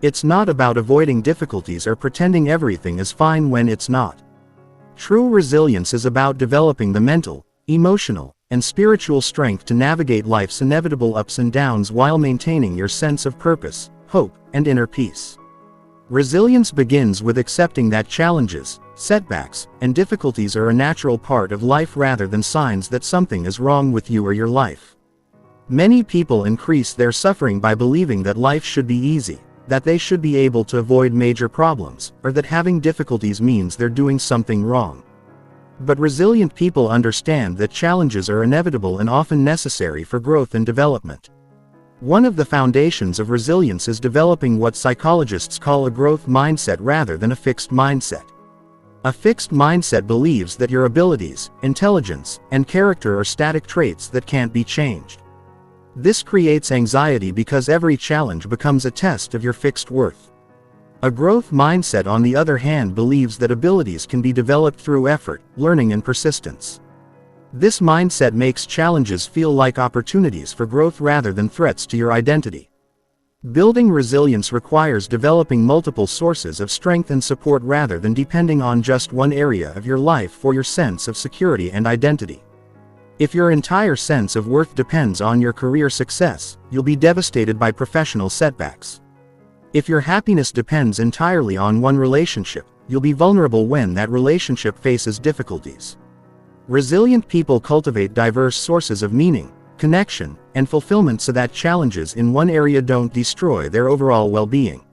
It's not about avoiding difficulties or pretending everything is fine when it's not. True resilience is about developing the mental, emotional, and spiritual strength to navigate life's inevitable ups and downs while maintaining your sense of purpose, hope, and inner peace. Resilience begins with accepting that challenges, setbacks, and difficulties are a natural part of life rather than signs that something is wrong with you or your life. Many people increase their suffering by believing that life should be easy, that they should be able to avoid major problems, or that having difficulties means they're doing something wrong. But resilient people understand that challenges are inevitable and often necessary for growth and development. One of the foundations of resilience is developing what psychologists call a growth mindset rather than a fixed mindset. A fixed mindset believes that your abilities, intelligence, and character are static traits that can't be changed. This creates anxiety because every challenge becomes a test of your fixed worth. A growth mindset, on the other hand, believes that abilities can be developed through effort, learning, and persistence. This mindset makes challenges feel like opportunities for growth rather than threats to your identity. Building resilience requires developing multiple sources of strength and support rather than depending on just one area of your life for your sense of security and identity. If your entire sense of worth depends on your career success, you'll be devastated by professional setbacks. If your happiness depends entirely on one relationship, you'll be vulnerable when that relationship faces difficulties. Resilient people cultivate diverse sources of meaning, connection, and fulfillment so that challenges in one area don't destroy their overall well-being.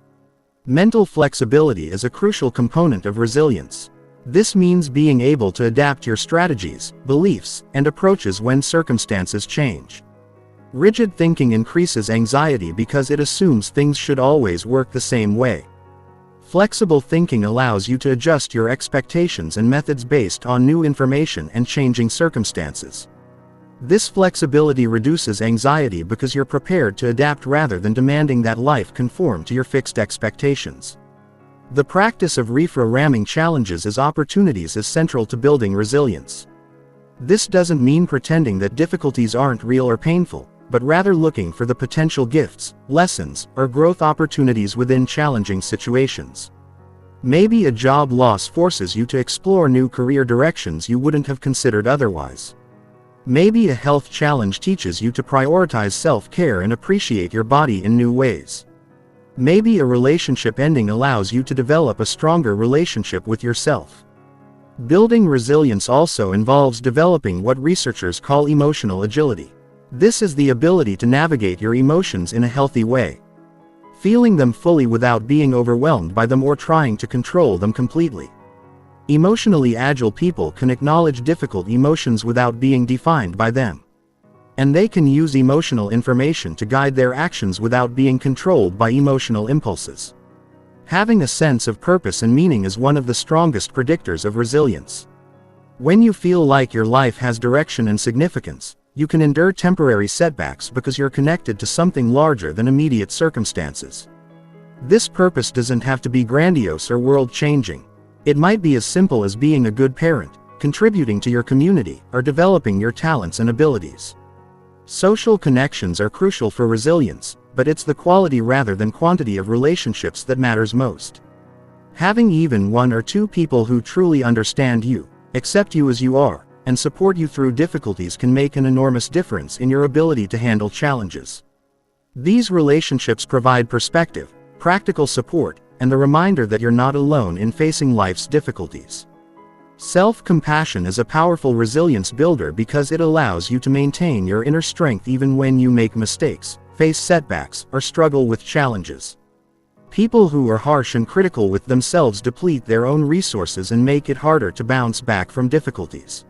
Mental flexibility is a crucial component of resilience. This means being able to adapt your strategies, beliefs, and approaches when circumstances change. Rigid thinking increases anxiety because it assumes things should always work the same way. Flexible thinking allows you to adjust your expectations and methods based on new information and changing circumstances. This flexibility reduces anxiety because you're prepared to adapt rather than demanding that life conform to your fixed expectations. The practice of reframing challenges as opportunities is central to building resilience. This doesn't mean pretending that difficulties aren't real or painful, but rather looking for the potential gifts, lessons, or growth opportunities within challenging situations. Maybe a job loss forces you to explore new career directions you wouldn't have considered otherwise. Maybe a health challenge teaches you to prioritize self-care and appreciate your body in new ways. Maybe a relationship ending allows you to develop a stronger relationship with yourself. Building resilience also involves developing what researchers call emotional agility. This is the ability to navigate your emotions in a healthy way. Feeling them fully without being overwhelmed by them or trying to control them completely. Emotionally agile people can acknowledge difficult emotions without being defined by them. And they can use emotional information to guide their actions without being controlled by emotional impulses. Having a sense of purpose and meaning is one of the strongest predictors of resilience. When you feel like your life has direction and significance, you can endure temporary setbacks because you're connected to something larger than immediate circumstances. This purpose doesn't have to be grandiose or world-changing. It might be as simple as being a good parent, contributing to your community, or developing your talents and abilities. Social connections are crucial for resilience, but it's the quality rather than quantity of relationships that matters most. Having even one or two people who truly understand you, accept you as you are, and support you through difficulties can make an enormous difference in your ability to handle challenges. These relationships provide perspective, practical support, and the reminder that you're not alone in facing life's difficulties. Self-compassion is a powerful resilience builder because it allows you to maintain your inner strength even when you make mistakes, face setbacks, or struggle with challenges. People who are harsh and critical with themselves deplete their own resources and make it harder to bounce back from difficulties.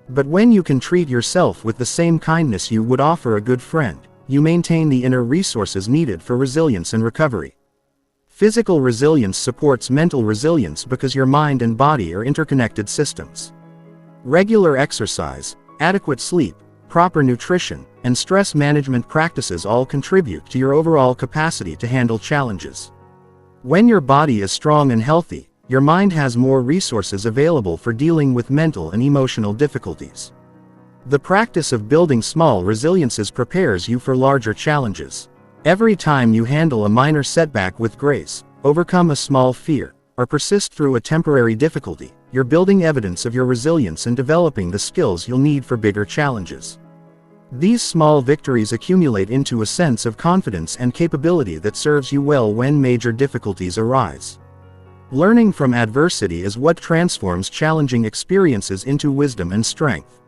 But when you can treat yourself with the same kindness you would offer a good friend, you maintain the inner resources needed for resilience and recovery. Physical resilience supports mental resilience because your mind and body are interconnected systems. Regular exercise, adequate sleep, proper nutrition, and stress management practices all contribute to your overall capacity to handle challenges. When your body is strong and healthy, your mind has more resources available for dealing with mental and emotional difficulties. The practice of building small resiliences prepares you for larger challenges. Every time you handle a minor setback with grace, overcome a small fear, or persist through a temporary difficulty, you're building evidence of your resilience and developing the skills you'll need for bigger challenges. These small victories accumulate into a sense of confidence and capability that serves you well when major difficulties arise. Learning from adversity is what transforms challenging experiences into wisdom and strength.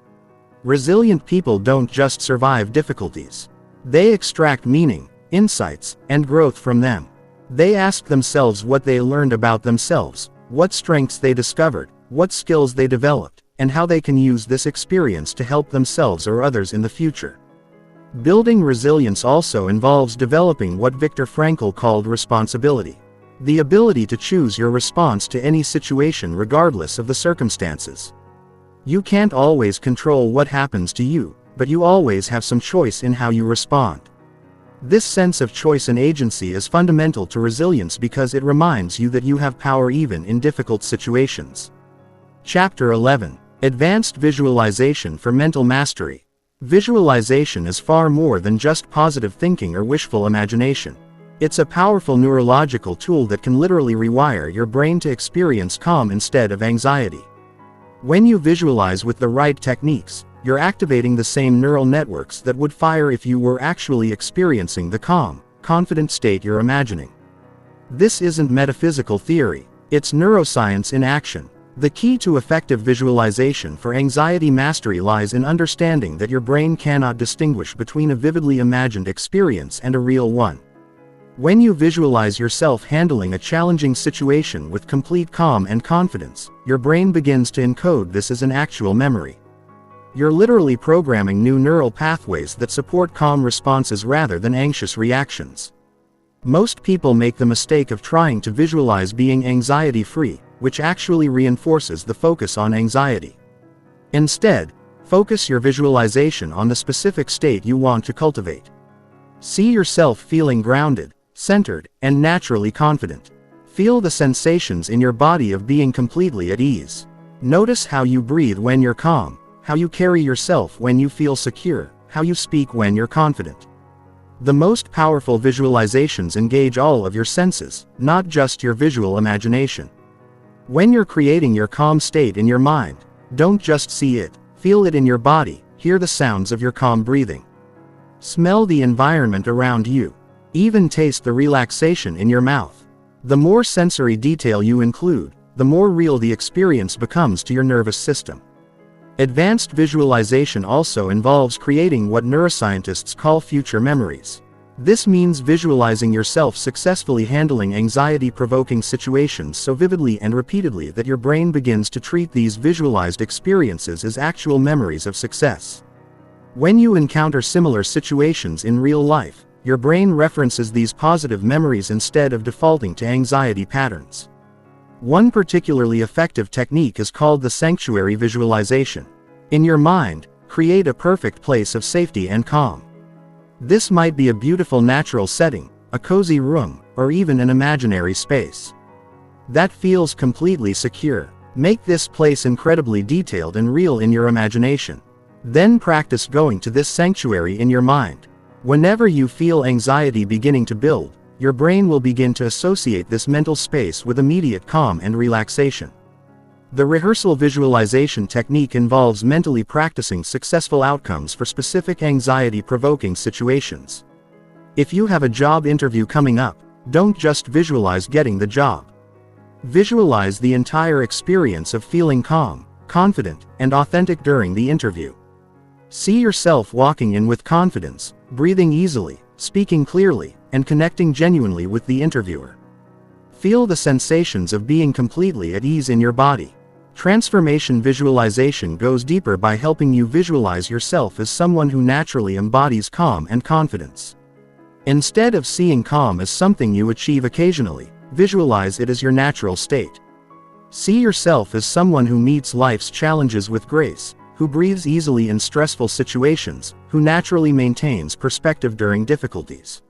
Resilient people don't just survive difficulties. They extract meaning, insights, and growth from them. They ask themselves what they learned about themselves, what strengths they discovered, what skills they developed, and how they can use this experience to help themselves or others in the future. Building resilience also involves developing what Viktor Frankl called responsibility. The ability to choose your response to any situation regardless of the circumstances. You can't always control what happens to you, but you always have some choice in how you respond. This sense of choice and agency is fundamental to resilience because it reminds you that you have power even in difficult situations. Chapter 11. Advanced Visualization for Mental Mastery. Visualization is far more than just positive thinking or wishful imagination. It's a powerful neurological tool that can literally rewire your brain to experience calm instead of anxiety. When you visualize with the right techniques, you're activating the same neural networks that would fire if you were actually experiencing the calm, confident state you're imagining. This isn't metaphysical theory, it's neuroscience in action. The key to effective visualization for anxiety mastery lies in understanding that your brain cannot distinguish between a vividly imagined experience and a real one. When you visualize yourself handling a challenging situation with complete calm and confidence, your brain begins to encode this as an actual memory. You're literally programming new neural pathways that support calm responses rather than anxious reactions. Most people make the mistake of trying to visualize being anxiety-free, which actually reinforces the focus on anxiety. Instead, focus your visualization on the specific state you want to cultivate. See yourself feeling grounded, centered, and naturally confident. Feel the sensations in your body of being completely at ease. Notice how you breathe when you're calm, how you carry yourself when you feel secure, how you speak when you're confident. The most powerful visualizations engage all of your senses, not just your visual imagination. When you're creating your calm state in your mind, don't just see it, feel it in your body, hear the sounds of your calm breathing. Smell the environment around you. Even taste the relaxation in your mouth. The more sensory detail you include, the more real the experience becomes to your nervous system. Advanced visualization also involves creating what neuroscientists call future memories. This means visualizing yourself successfully handling anxiety-provoking situations so vividly and repeatedly that your brain begins to treat these visualized experiences as actual memories of success. When you encounter similar situations in real life, your brain references these positive memories instead of defaulting to anxiety patterns. One particularly effective technique is called the sanctuary visualization. In your mind, create a perfect place of safety and calm. This might be a beautiful natural setting, a cozy room, or even an imaginary space that feels completely secure. Make this place incredibly detailed and real in your imagination. Then practice going to this sanctuary in your mind. Whenever you feel anxiety beginning to build, your brain will begin to associate this mental space with immediate calm and relaxation. The rehearsal visualization technique involves mentally practicing successful outcomes for specific anxiety-provoking situations. If you have a job interview coming up, don't just visualize getting the job. Visualize the entire experience of feeling calm, confident, and authentic during the interview. See yourself walking in with confidence, breathing easily, speaking clearly, and connecting genuinely with the interviewer. Feel the sensations of being completely at ease in your body. Transformation visualization goes deeper by helping you visualize yourself as someone who naturally embodies calm and confidence. Instead of seeing calm as something you achieve occasionally, visualize it as your natural state. See yourself as someone who meets life's challenges with grace, who breathes easily in stressful situations, who naturally maintains perspective during difficulties.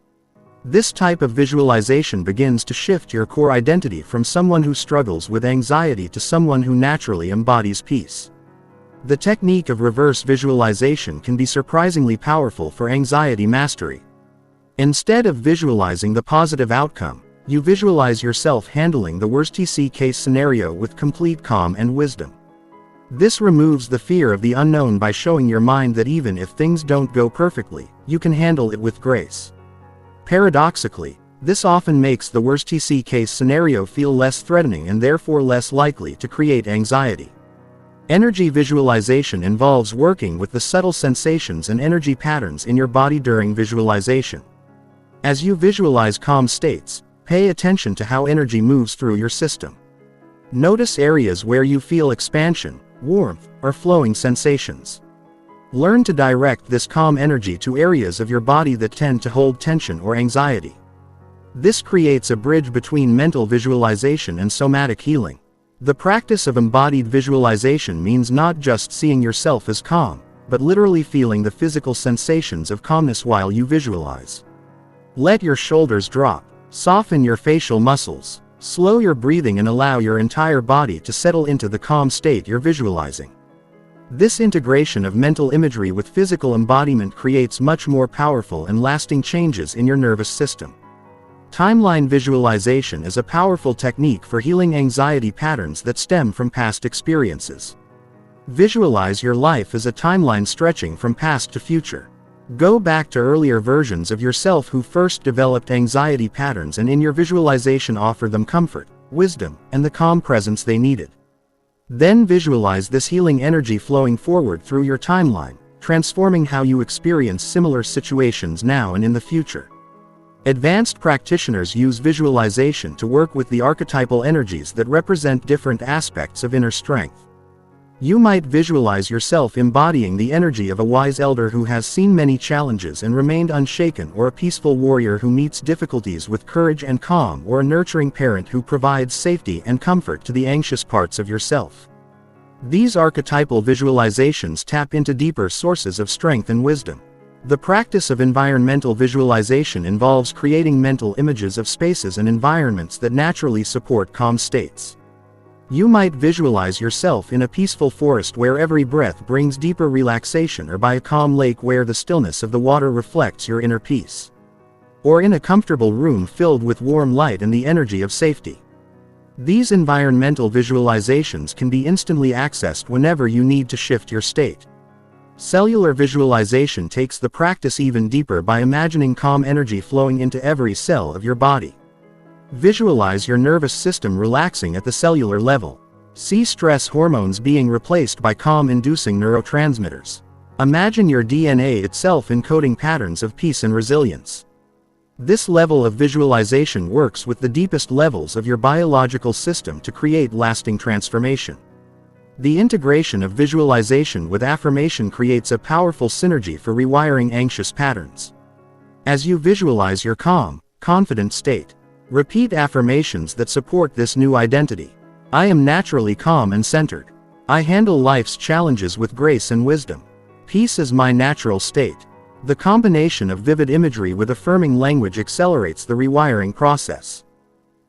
This type of visualization begins to shift your core identity from someone who struggles with anxiety to someone who naturally embodies peace. The technique of reverse visualization can be surprisingly powerful for anxiety mastery. Instead of visualizing the positive outcome, you visualize yourself handling the worst-case scenario with complete calm and wisdom. This removes the fear of the unknown by showing your mind that even if things don't go perfectly, you can handle it with grace. Paradoxically, this often makes the worst-case scenario feel less threatening and therefore less likely to create anxiety. Energy visualization involves working with the subtle sensations and energy patterns in your body during visualization. As you visualize calm states, pay attention to how energy moves through your system. Notice areas where you feel expansion, warmth, or flowing sensations. Learn to direct this calm energy to areas of your body that tend to hold tension or anxiety. This creates a bridge between mental visualization and somatic healing. The practice of embodied visualization means not just seeing yourself as calm, but literally feeling the physical sensations of calmness while you visualize. Let your shoulders drop, soften your facial muscles, slow your breathing and allow your entire body to settle into the calm state you're visualizing. This integration of mental imagery with physical embodiment creates much more powerful and lasting changes in your nervous system. Timeline visualization is a powerful technique for healing anxiety patterns that stem from past experiences. Visualize your life as a timeline stretching from past to future. Go back to earlier versions of yourself who first developed anxiety patterns, and in your visualization offer them comfort, wisdom, and the calm presence they needed. Then visualize this healing energy flowing forward through your timeline, transforming how you experience similar situations now and in the future. Advanced practitioners use visualization to work with the archetypal energies that represent different aspects of inner strength. You might visualize yourself embodying the energy of a wise elder who has seen many challenges and remained unshaken, or a peaceful warrior who meets difficulties with courage and calm, or a nurturing parent who provides safety and comfort to the anxious parts of yourself. These archetypal visualizations tap into deeper sources of strength and wisdom. The practice of environmental visualization involves creating mental images of spaces and environments that naturally support calm states. You might visualize yourself in a peaceful forest where every breath brings deeper relaxation, or by a calm lake where the stillness of the water reflects your inner peace. Or in a comfortable room filled with warm light and the energy of safety. These environmental visualizations can be instantly accessed whenever you need to shift your state. Cellular visualization takes the practice even deeper by imagining calm energy flowing into every cell of your body. Visualize your nervous system relaxing at the cellular level. See stress hormones being replaced by calm-inducing neurotransmitters. Imagine your DNA itself encoding patterns of peace and resilience. This level of visualization works with the deepest levels of your biological system to create lasting transformation. The integration of visualization with affirmation creates a powerful synergy for rewiring anxious patterns. As you visualize your calm, confident state, repeat affirmations that support this new identity. I am naturally calm and centered. I handle life's challenges with grace and wisdom. Peace is my natural state. The combination of vivid imagery with affirming language accelerates the rewiring process.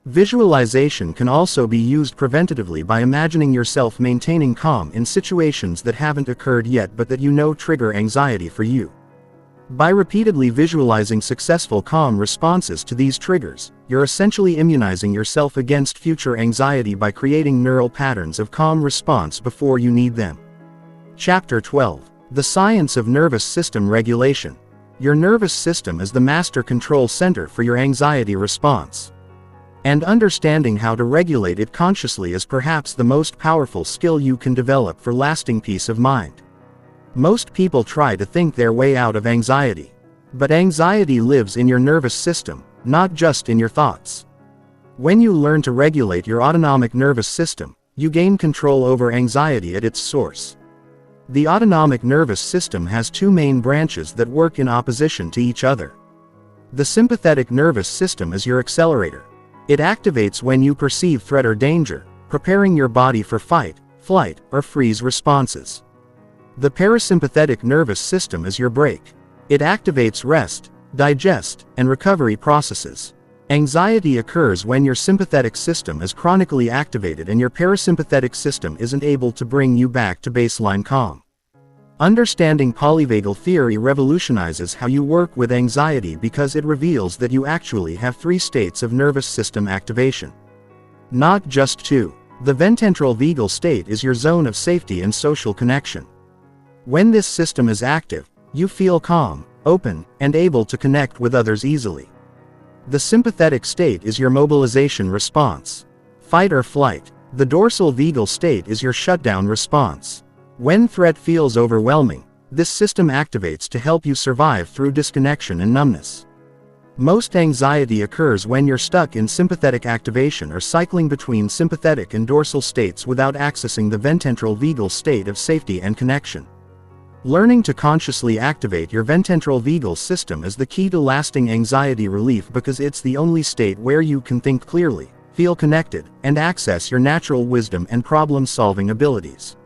Visualization can also be used preventatively by imagining yourself maintaining calm in situations that haven't occurred yet but that you know trigger anxiety for you. By repeatedly visualizing successful calm responses to these triggers, you're essentially immunizing yourself against future anxiety by creating neural patterns of calm response before you need them. Chapter 12. The Science of Nervous System Regulation. Your nervous system is the master control center for your anxiety response. And understanding how to regulate it consciously is perhaps the most powerful skill you can develop for lasting peace of mind. Most people try to think their way out of anxiety. But anxiety lives in your nervous system, not just in your thoughts. When you learn to regulate your autonomic nervous system, you gain control over anxiety at its source. The autonomic nervous system has two main branches that work in opposition to each other. The sympathetic nervous system is your accelerator. It activates when you perceive threat or danger, preparing your body for fight, flight, or freeze responses. The parasympathetic nervous system is your brake. It activates rest, digest, and recovery processes. Anxiety occurs when your sympathetic system is chronically activated and your parasympathetic system isn't able to bring you back to baseline calm. Understanding polyvagal theory revolutionizes how you work with anxiety because it reveals that you actually have three states of nervous system activation. Not just two. The ventral vagal state is your zone of safety and social connection. When this system is active, you feel calm, open, and able to connect with others easily. The sympathetic state is your mobilization response. Fight or flight. The dorsal vagal state is your shutdown response. When threat feels overwhelming, this system activates to help you survive through disconnection and numbness. Most anxiety occurs when you're stuck in sympathetic activation or cycling between sympathetic and dorsal states without accessing the ventral vagal state of safety and connection. Learning to consciously activate your ventral vagal system is the key to lasting anxiety relief, because it's the only state where you can think clearly, feel connected, and access your natural wisdom and problem-solving abilities.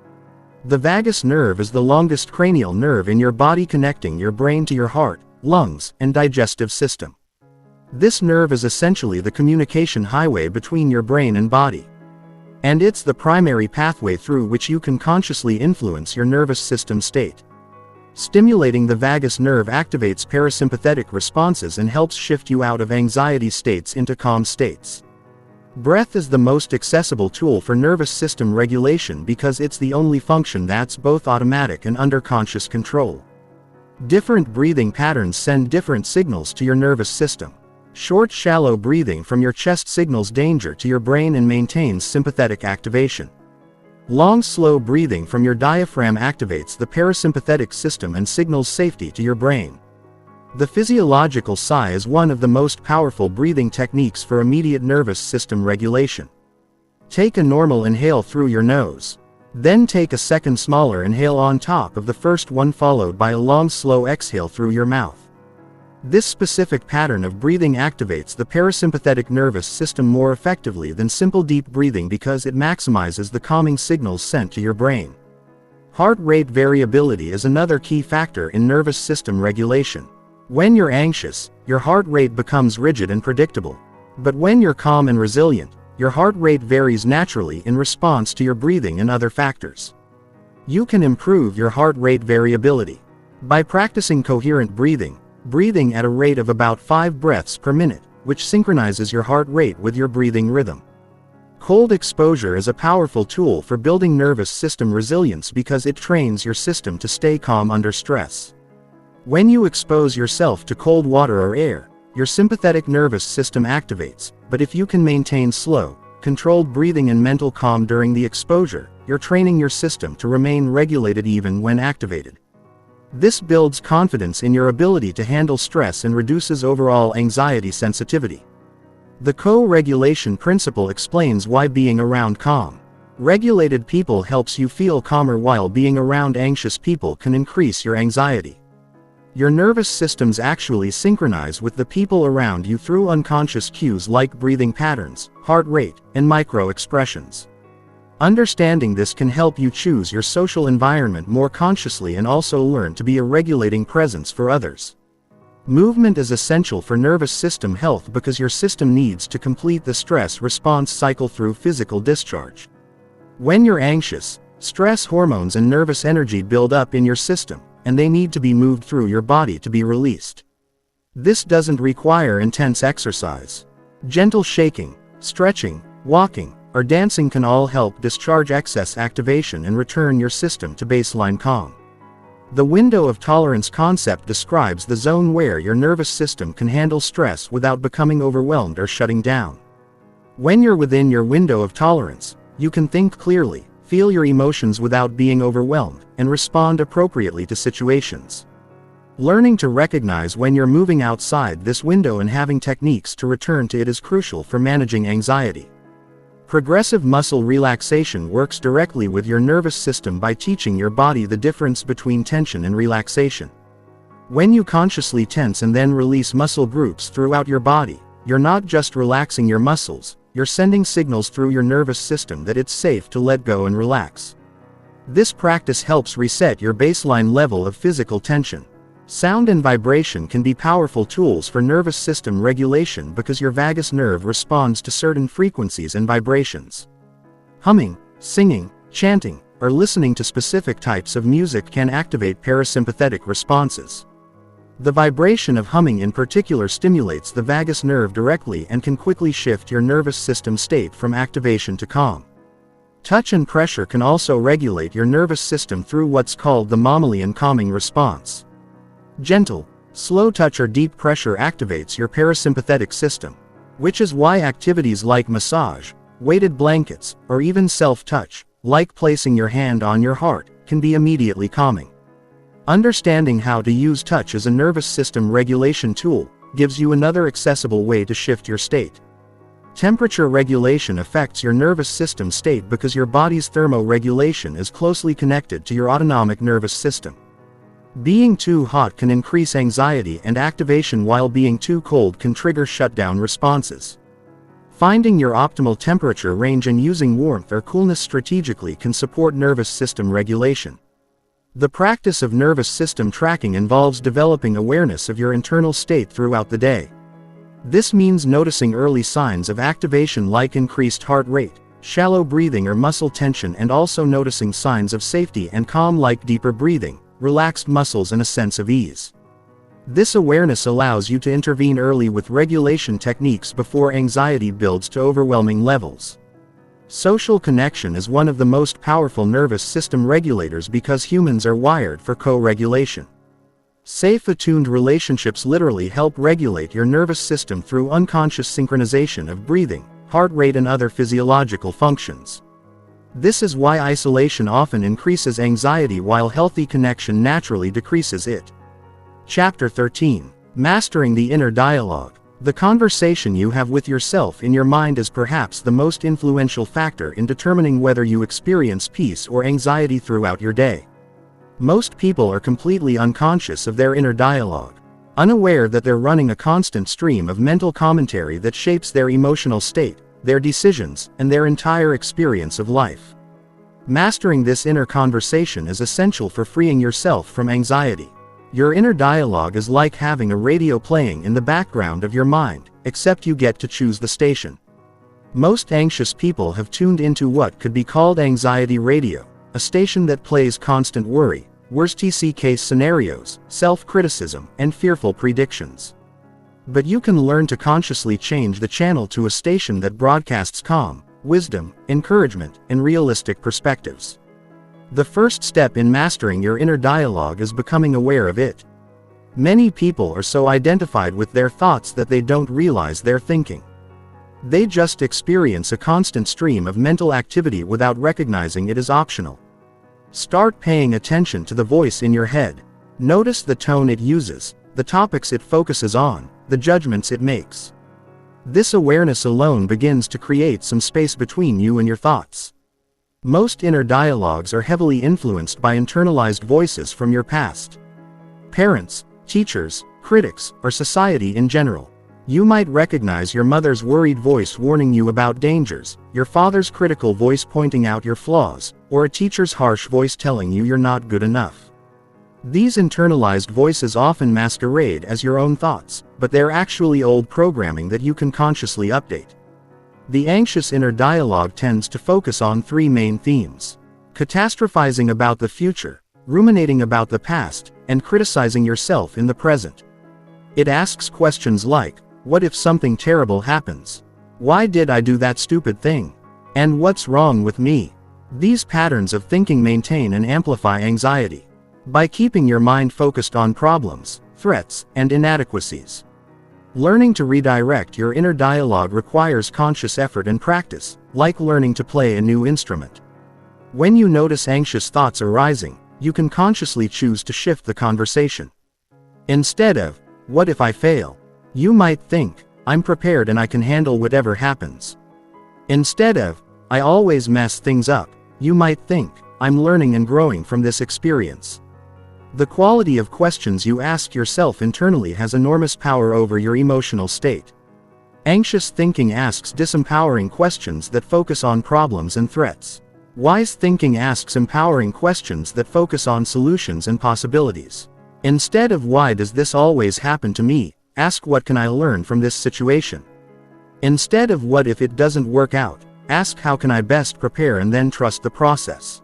The vagus nerve is the longest cranial nerve in your body, connecting your brain to your heart, lungs, and digestive system. This nerve is essentially the communication highway between your brain and body. And it's the primary pathway through which you can consciously influence your nervous system state. Stimulating the vagus nerve activates parasympathetic responses and helps shift you out of anxiety states into calm states. Breath is the most accessible tool for nervous system regulation because it's the only function that's both automatic and under conscious control. Different breathing patterns send different signals to your nervous system. Short, shallow breathing from your chest signals danger to your brain and maintains sympathetic activation. Long, slow breathing from your diaphragm activates the parasympathetic system and signals safety to your brain. The physiological sigh is one of the most powerful breathing techniques for immediate nervous system regulation. Take a normal inhale through your nose. Then take a second smaller inhale on top of the first one, followed by a long, slow exhale through your mouth. This specific pattern of breathing activates the parasympathetic nervous system more effectively than simple deep breathing because it maximizes the calming signals sent to your brain. Heart rate variability is another key factor in nervous system regulation. When you're anxious, your heart rate becomes rigid and predictable. But when you're calm and resilient, your heart rate varies naturally in response to your breathing and other factors. You can improve your heart rate variability by practicing coherent breathing at a rate of about 5 breaths per minute, which synchronizes your heart rate with your breathing rhythm. Cold exposure is a powerful tool for building nervous system resilience because it trains your system to stay calm under stress. When you expose yourself to cold water or air, your sympathetic nervous system activates, but if you can maintain slow, controlled breathing and mental calm during the exposure, you're training your system to remain regulated even when activated. This builds confidence in your ability to handle stress and reduces overall anxiety sensitivity. The co-regulation principle explains why being around calm, regulated people helps you feel calmer, while being around anxious people can increase your anxiety. Your nervous systems actually synchronize with the people around you through unconscious cues like breathing patterns, heart rate, and micro-expressions. Understanding this can help you choose your social environment more consciously and also learn to be a regulating presence for others. Movement is essential for nervous system health because your system needs to complete the stress response cycle through physical discharge. When you're anxious, stress hormones and nervous energy build up in your system, and they need to be moved through your body to be released. This doesn't require intense exercise. Gentle shaking, stretching, walking, or dancing can all help discharge excess activation and return your system to baseline calm. The window of tolerance concept describes the zone where your nervous system can handle stress without becoming overwhelmed or shutting down. When you're within your window of tolerance, you can think clearly, feel your emotions without being overwhelmed, and respond appropriately to situations. Learning to recognize when you're moving outside this window and having techniques to return to it is crucial for managing anxiety. Progressive muscle relaxation works directly with your nervous system by teaching your body the difference between tension and relaxation. When you consciously tense and then release muscle groups throughout your body, you're not just relaxing your muscles, you're sending signals through your nervous system that it's safe to let go and relax. This practice helps reset your baseline level of physical tension. Sound and vibration can be powerful tools for nervous system regulation because your vagus nerve responds to certain frequencies and vibrations. Humming, singing, chanting, or listening to specific types of music can activate parasympathetic responses. The vibration of humming in particular stimulates the vagus nerve directly and can quickly shift your nervous system state from activation to calm. Touch and pressure can also regulate your nervous system through what's called the mammalian calming response. Gentle, slow touch or deep pressure activates your parasympathetic system, which is why activities like massage, weighted blankets, or even self-touch, like placing your hand on your heart, can be immediately calming. Understanding how to use touch as a nervous system regulation tool gives you another accessible way to shift your state. Temperature regulation affects your nervous system state because your body's thermoregulation is closely connected to your autonomic nervous system. Being too hot can increase anxiety and activation, while being too cold can trigger shutdown responses. Finding your optimal temperature range and using warmth or coolness strategically can support nervous system regulation. The practice of nervous system tracking involves developing awareness of your internal state throughout the day. This means noticing early signs of activation like increased heart rate, shallow breathing or muscle tension, and also noticing signs of safety and calm like deeper breathing, relaxed muscles, and a sense of ease. This awareness allows you to intervene early with regulation techniques before anxiety builds to overwhelming levels. Social connection is one of the most powerful nervous system regulators because humans are wired for co-regulation. Safe, attuned relationships literally help regulate your nervous system through unconscious synchronization of breathing, heart rate, and other physiological functions. This is why isolation often increases anxiety while healthy connection naturally decreases it. Chapter 13. Mastering the Inner Dialogue. The conversation you have with yourself in your mind is perhaps the most influential factor in determining whether you experience peace or anxiety throughout your day. Most people are completely unconscious of their inner dialogue, unaware that they're running a constant stream of mental commentary that shapes their emotional state, their decisions, and their entire experience of life. Mastering this inner conversation is essential for freeing yourself from anxiety. Your inner dialogue is like having a radio playing in the background of your mind, except you get to choose the station. Most anxious people have tuned into what could be called anxiety radio, a station that plays constant worry, worst-case scenarios, self-criticism, and fearful predictions. But you can learn to consciously change the channel to a station that broadcasts calm, wisdom, encouragement, and realistic perspectives. The first step in mastering your inner dialogue is becoming aware of it. Many people are so identified with their thoughts that they don't realize they're thinking. They just experience a constant stream of mental activity without recognizing it as optional. Start paying attention to the voice in your head. Notice the tone it uses, the topics it focuses on, the judgments it makes. This awareness alone begins to create some space between you and your thoughts. Most inner dialogues are heavily influenced by internalized voices from your past. Parents, teachers, critics, or society in general. You might recognize your mother's worried voice warning you about dangers, your father's critical voice pointing out your flaws, or a teacher's harsh voice telling you you're not good enough. These internalized voices often masquerade as your own thoughts, but they're actually old programming that you can consciously update. The anxious inner dialogue tends to focus on three main themes: catastrophizing about the future, ruminating about the past, and criticizing yourself in the present. It asks questions like, what if something terrible happens? Why did I do that stupid thing? And what's wrong with me? These patterns of thinking maintain and amplify anxiety. By keeping your mind focused on problems, threats, and inadequacies. Learning to redirect your inner dialogue requires conscious effort and practice, like learning to play a new instrument. When you notice anxious thoughts arising, you can consciously choose to shift the conversation. Instead of, what if I fail? You might think, I'm prepared and I can handle whatever happens. Instead of, I always mess things up, you might think, I'm learning and growing from this experience. The quality of questions you ask yourself internally has enormous power over your emotional state. Anxious thinking asks disempowering questions that focus on problems and threats. Wise thinking asks empowering questions that focus on solutions and possibilities. Instead of why does this always happen to me, ask what can I learn from this situation. Instead of what if it doesn't work out, ask how can I best prepare and then trust the process.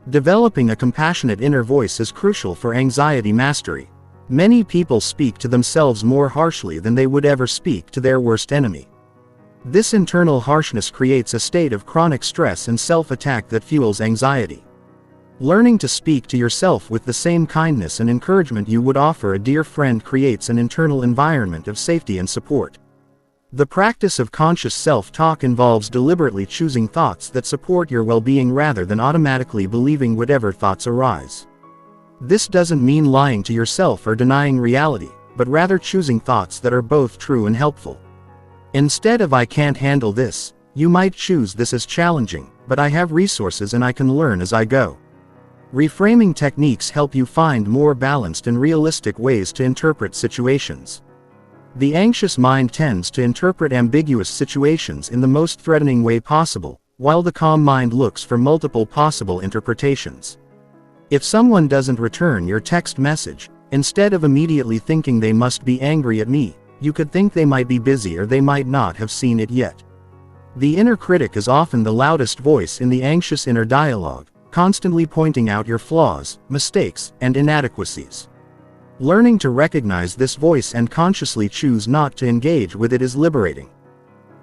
Developing a compassionate inner voice is crucial for anxiety mastery. Many people speak to themselves more harshly than they would ever speak to their worst enemy. This internal harshness creates a state of chronic stress and self-attack that fuels anxiety. Learning to speak to yourself with the same kindness and encouragement you would offer a dear friend creates an internal environment of safety and support. The practice of conscious self-talk involves deliberately choosing thoughts that support your well-being rather than automatically believing whatever thoughts arise. This doesn't mean lying to yourself or denying reality, but rather choosing thoughts that are both true and helpful. Instead of "I can't handle this," you might choose "This is challenging, but I have resources and I can learn as I go." Reframing techniques help you find more balanced and realistic ways to interpret situations. The anxious mind tends to interpret ambiguous situations in the most threatening way possible, while the calm mind looks for multiple possible interpretations. If someone doesn't return your text message, instead of immediately thinking "they must be angry at me," you could think "they might be busy" or "they might not have seen it yet." The inner critic is often the loudest voice in the anxious inner dialogue, constantly pointing out your flaws, mistakes, and inadequacies. Learning to recognize this voice and consciously choose not to engage with it is liberating.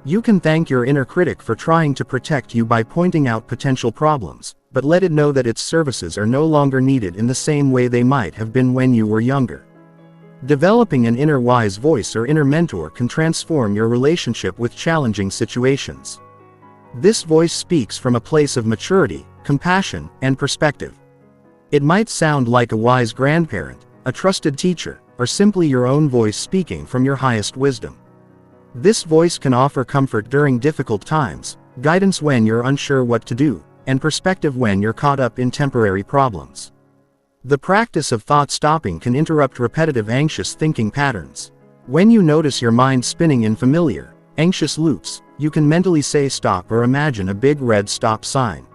You can thank your inner critic for trying to protect you by pointing out potential problems, but let it know that its services are no longer needed in the same way they might have been when you were younger. Developing an inner wise voice or inner mentor can transform your relationship with challenging situations. This voice speaks from a place of maturity, compassion, and perspective. It might sound like a wise grandparent, a trusted teacher, or simply your own voice speaking from your highest wisdom. This voice can offer comfort during difficult times, guidance when you're unsure what to do, and perspective when you're caught up in temporary problems. The practice of thought stopping can interrupt repetitive anxious thinking patterns. When you notice your mind spinning in familiar, anxious loops, you can mentally say "stop" or imagine a big red stop sign.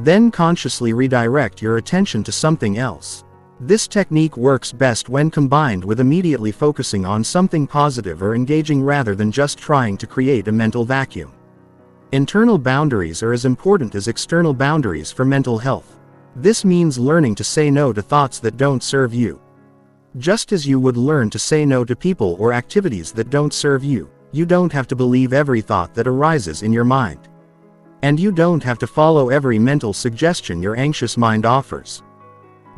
Then consciously redirect your attention to something else. This technique works best when combined with immediately focusing on something positive or engaging rather than just trying to create a mental vacuum. Internal boundaries are as important as external boundaries for mental health. This means learning to say no to thoughts that don't serve you. Just as you would learn to say no to people or activities that don't serve you, you don't have to believe every thought that arises in your mind. And you don't have to follow every mental suggestion your anxious mind offers.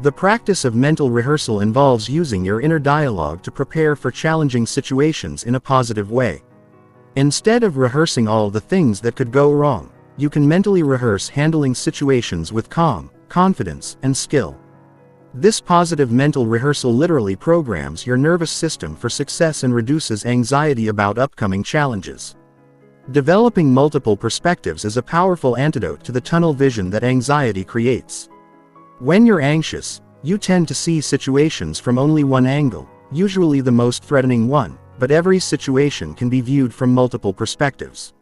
The practice of mental rehearsal involves using your inner dialogue to prepare for challenging situations in a positive way. Instead of rehearsing all the things that could go wrong, you can mentally rehearse handling situations with calm, confidence, and skill. This positive mental rehearsal literally programs your nervous system for success and reduces anxiety about upcoming challenges. Developing multiple perspectives is a powerful antidote to the tunnel vision that anxiety creates. When you're anxious, you tend to see situations from only one angle, usually the most threatening one, but every situation can be viewed from multiple perspectives.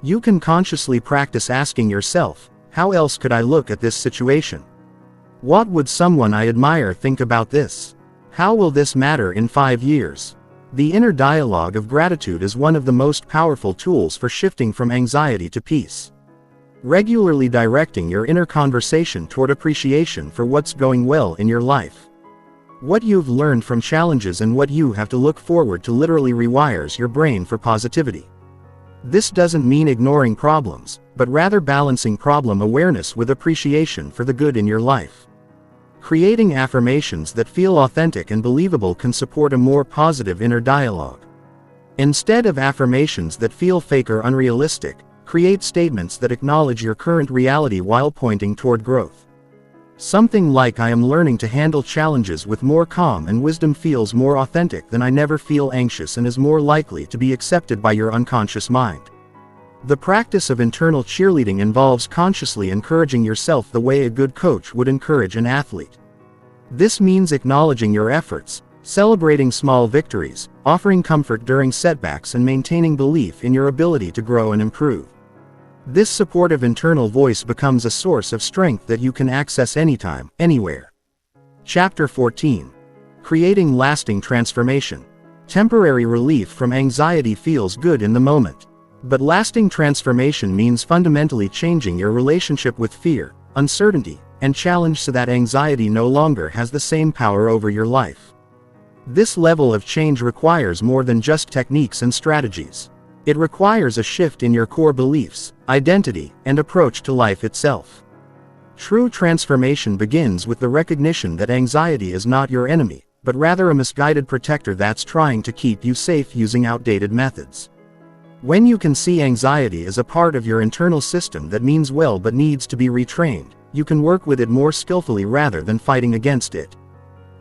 You can consciously practice asking yourself, "How else could I look at this situation? What would someone I admire think about this? How will this matter in 5 years?" The inner dialogue of gratitude is one of the most powerful tools for shifting from anxiety to peace. Regularly directing your inner conversation toward appreciation for what's going well in your life. What you've learned from challenges and what you have to look forward to literally rewires your brain for positivity. This doesn't mean ignoring problems, but rather balancing problem awareness with appreciation for the good in your life. Creating affirmations that feel authentic and believable can support a more positive inner dialogue. Instead of affirmations that feel fake or unrealistic, create statements that acknowledge your current reality while pointing toward growth. Something like "I am learning to handle challenges with more calm and wisdom" feels more authentic than "I never feel anxious" and is more likely to be accepted by your unconscious mind. The practice of internal cheerleading involves consciously encouraging yourself the way a good coach would encourage an athlete. This means acknowledging your efforts, celebrating small victories, offering comfort during setbacks, and maintaining belief in your ability to grow and improve. This supportive internal voice becomes a source of strength that you can access anytime, anywhere. Chapter 14. Creating lasting transformation. Temporary relief from anxiety feels good in the moment. But lasting transformation means fundamentally changing your relationship with fear, uncertainty, and challenge so that anxiety no longer has the same power over your life. This level of change requires more than just techniques and strategies. It requires a shift in your core beliefs, identity, and approach to life itself. True transformation begins with the recognition that anxiety is not your enemy, but rather a misguided protector that's trying to keep you safe using outdated methods. When you can see anxiety as a part of your internal system that means well but needs to be retrained, you can work with it more skillfully rather than fighting against it.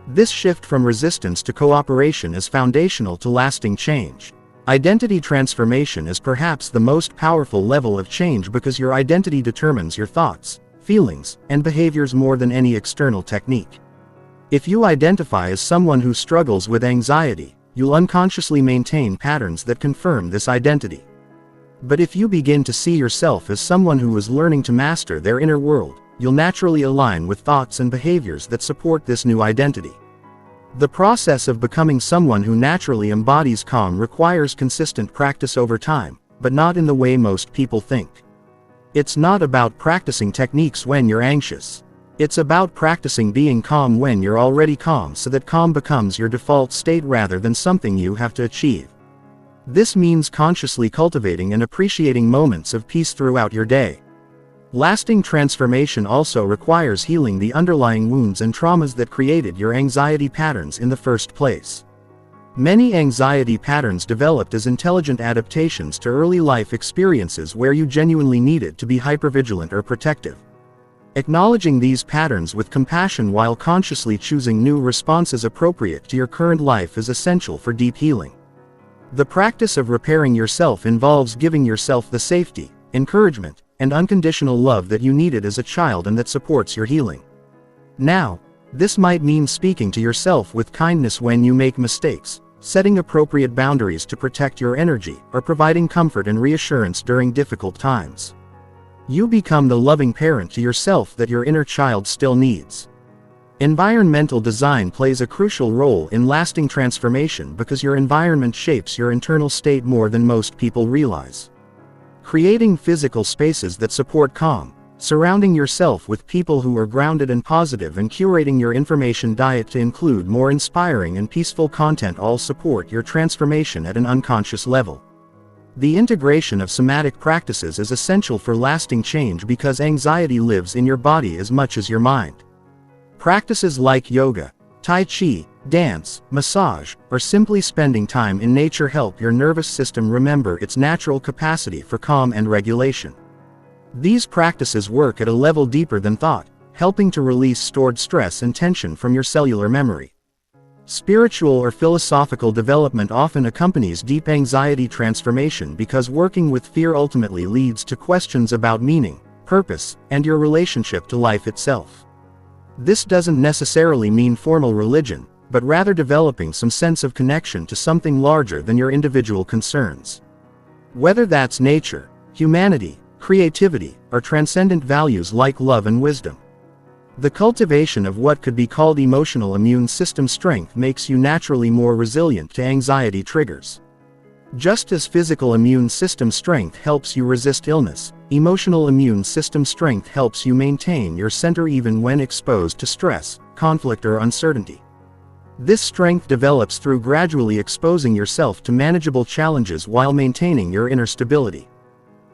This shift from resistance to cooperation is foundational to lasting change. Identity transformation is perhaps the most powerful level of change because your identity determines your thoughts, feelings, and behaviors more than any external technique. If you identify as someone who struggles with anxiety, you'll unconsciously maintain patterns that confirm this identity. But if you begin to see yourself as someone who is learning to master their inner world, you'll naturally align with thoughts and behaviors that support this new identity. The process of becoming someone who naturally embodies calm requires consistent practice over time, but not in the way most people think. It's not about practicing techniques when you're anxious. It's about practicing being calm when you're already calm so that calm becomes your default state rather than something you have to achieve. This means consciously cultivating and appreciating moments of peace throughout your day. Lasting transformation also requires healing the underlying wounds and traumas that created your anxiety patterns in the first place. Many anxiety patterns developed as intelligent adaptations to early life experiences where you genuinely needed to be hypervigilant or protective. Acknowledging these patterns with compassion while consciously choosing new responses appropriate to your current life is essential for deep healing. The practice of repairing yourself involves giving yourself the safety, encouragement, and unconditional love that you needed as a child and that supports your healing. Now, this might mean speaking to yourself with kindness when you make mistakes, setting appropriate boundaries to protect your energy, or providing comfort and reassurance during difficult times. You become the loving parent to yourself that your inner child still needs. Environmental design plays a crucial role in lasting transformation because your environment shapes your internal state more than most people realize. Creating physical spaces that support calm, surrounding yourself with people who are grounded and positive, and curating your information diet to include more inspiring and peaceful content all support your transformation at an unconscious level. The integration of somatic practices is essential for lasting change because anxiety lives in your body as much as your mind. Practices like yoga, tai chi, dance, massage, or simply spending time in nature help your nervous system remember its natural capacity for calm and regulation. These practices work at a level deeper than thought, helping to release stored stress and tension from your cellular memory. Spiritual or philosophical development often accompanies deep anxiety transformation because working with fear ultimately leads to questions about meaning, purpose, and your relationship to life itself. This doesn't necessarily mean formal religion, but rather developing some sense of connection to something larger than your individual concerns. Whether that's nature, humanity, creativity, or transcendent values like love and wisdom. The cultivation of what could be called emotional immune system strength makes you naturally more resilient to anxiety triggers. Just as physical immune system strength helps you resist illness, emotional immune system strength helps you maintain your center even when exposed to stress, conflict, or uncertainty. This strength develops through gradually exposing yourself to manageable challenges while maintaining your inner stability.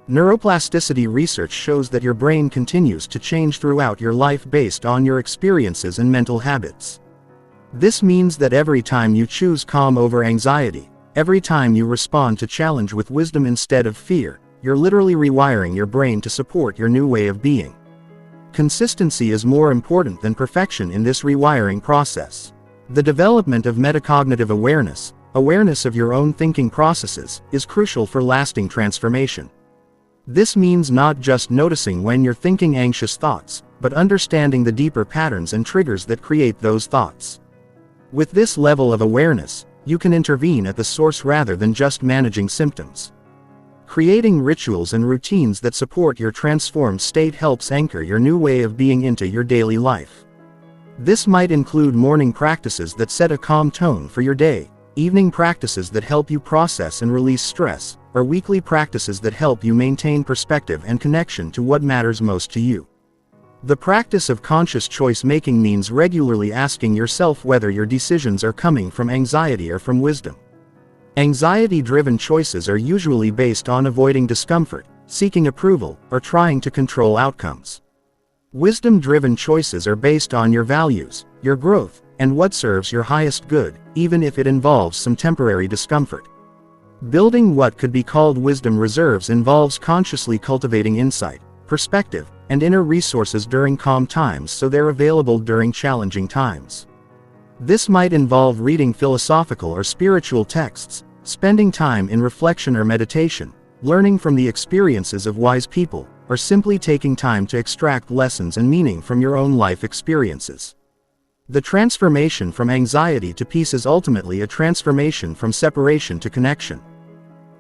Neuroplasticity research shows that your brain continues to change throughout your life based on your experiences and mental habits. This means that every time you choose calm over anxiety, every time you respond to challenge with wisdom instead of fear, you're literally rewiring your brain to support your new way of being. Consistency is more important than perfection in this rewiring process. The development of metacognitive awareness, awareness of your own thinking processes, is crucial for lasting transformation. This means not just noticing when you're thinking anxious thoughts, but understanding the deeper patterns and triggers that create those thoughts. With this level of awareness, you can intervene at the source rather than just managing symptoms. Creating rituals and routines that support your transformed state helps anchor your new way of being into your daily life. This might include morning practices that set a calm tone for your day, evening practices that help you process and release stress, or weekly practices that help you maintain perspective and connection to what matters most to you. The practice of conscious choice making means regularly asking yourself whether your decisions are coming from anxiety or from wisdom. Anxiety-driven choices are usually based on avoiding discomfort, seeking approval, or trying to control outcomes. Wisdom-driven choices are based on your values, your growth, and what serves your highest good, even if it involves some temporary discomfort. Building what could be called wisdom reserves involves consciously cultivating insight, perspective, and inner resources during calm times so they're available during challenging times. This might involve reading philosophical or spiritual texts, spending time in reflection or meditation, learning from the experiences of wise people, or simply taking time to extract lessons and meaning from your own life experiences. The transformation from anxiety to peace is ultimately a transformation from separation to connection.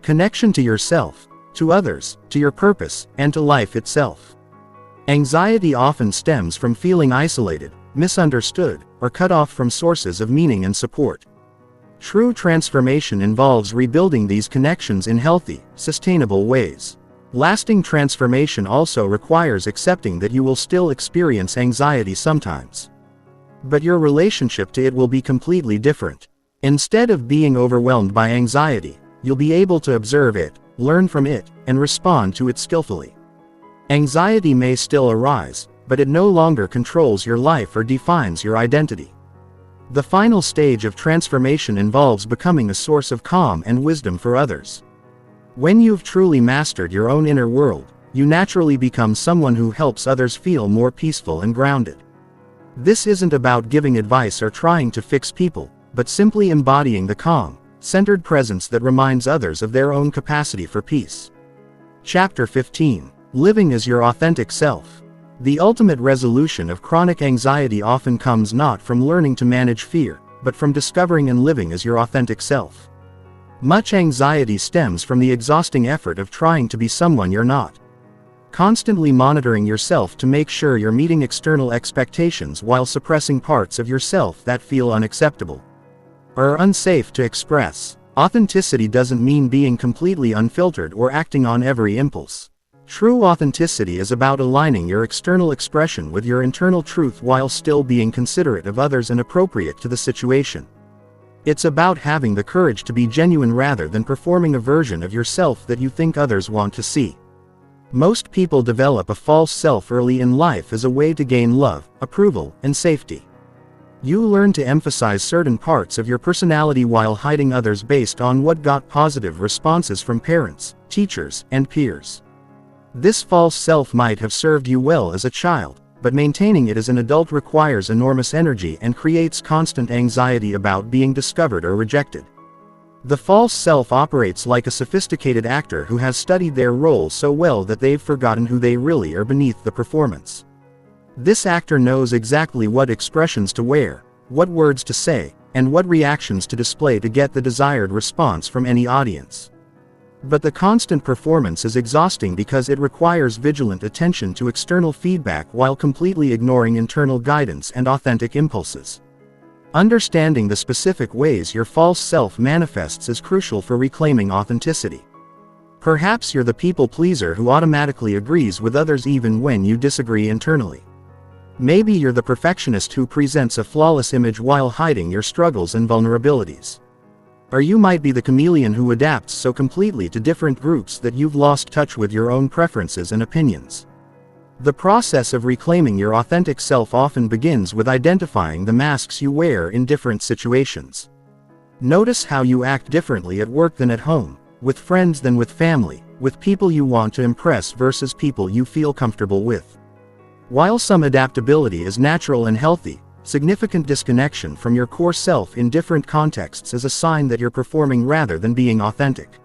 Connection to yourself, to others, to your purpose, and to life itself. Anxiety often stems from feeling isolated, misunderstood, or cut off from sources of meaning and support. True transformation involves rebuilding these connections in healthy, sustainable ways. Lasting transformation also requires accepting that you will still experience anxiety sometimes. But your relationship to it will be completely different. Instead of being overwhelmed by anxiety, you'll be able to observe it, learn from it, and respond to it skillfully. Anxiety may still arise, but it no longer controls your life or defines your identity. The final stage of transformation involves becoming a source of calm and wisdom for others. When you've truly mastered your own inner world, you naturally become someone who helps others feel more peaceful and grounded. This isn't about giving advice or trying to fix people, but simply embodying the calm, centered presence that reminds others of their own capacity for peace. Chapter 15. Living as your authentic self. The ultimate resolution of chronic anxiety often comes not from learning to manage fear, but from discovering and living as your authentic self. Much anxiety stems from the exhausting effort of trying to be someone you're not. Constantly monitoring yourself to make sure you're meeting external expectations while suppressing parts of yourself that feel unacceptable or unsafe to express. Authenticity doesn't mean being completely unfiltered or acting on every impulse. True authenticity is about aligning your external expression with your internal truth while still being considerate of others and appropriate to the situation. It's about having the courage to be genuine rather than performing a version of yourself that you think others want to see. Most people develop a false self early in life as a way to gain love, approval, and safety. You learn to emphasize certain parts of your personality while hiding others based on what got positive responses from parents, teachers, and peers. This false self might have served you well as a child, but maintaining it as an adult requires enormous energy and creates constant anxiety about being discovered or rejected. The false self operates like a sophisticated actor who has studied their role so well that they've forgotten who they really are beneath the performance. This actor knows exactly what expressions to wear, what words to say, and what reactions to display to get the desired response from any audience. But the constant performance is exhausting because it requires vigilant attention to external feedback while completely ignoring internal guidance and authentic impulses. Understanding the specific ways your false self manifests is crucial for reclaiming authenticity. Perhaps you're the people pleaser who automatically agrees with others even when you disagree internally. Maybe you're the perfectionist who presents a flawless image while hiding your struggles and vulnerabilities. Or you might be the chameleon who adapts so completely to different groups that you've lost touch with your own preferences and opinions. The process of reclaiming your authentic self often begins with identifying the masks you wear in different situations. Notice how you act differently at work than at home, with friends than with family, with people you want to impress versus people you feel comfortable with. While some adaptability is natural and healthy, significant disconnection from your core self in different contexts is a sign that you're performing rather than being authentic.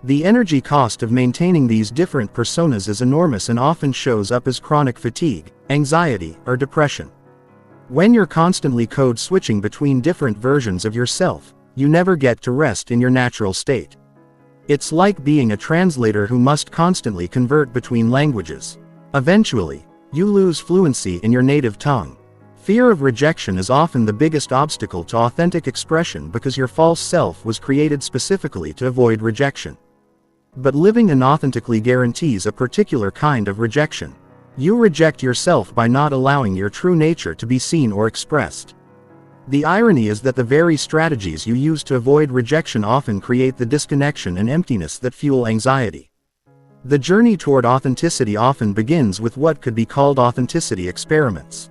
The energy cost of maintaining these different personas is enormous and often shows up as chronic fatigue, anxiety, or depression. When you're constantly code switching between different versions of yourself, you never get to rest in your natural state. It's like being a translator who must constantly convert between languages. Eventually, you lose fluency in your native tongue. Fear of rejection is often the biggest obstacle to authentic expression because your false self was created specifically to avoid rejection. But living inauthentically guarantees a particular kind of rejection. You reject yourself by not allowing your true nature to be seen or expressed. The irony is that the very strategies you use to avoid rejection often create the disconnection and emptiness that fuel anxiety. The journey toward authenticity often begins with what could be called authenticity experiments.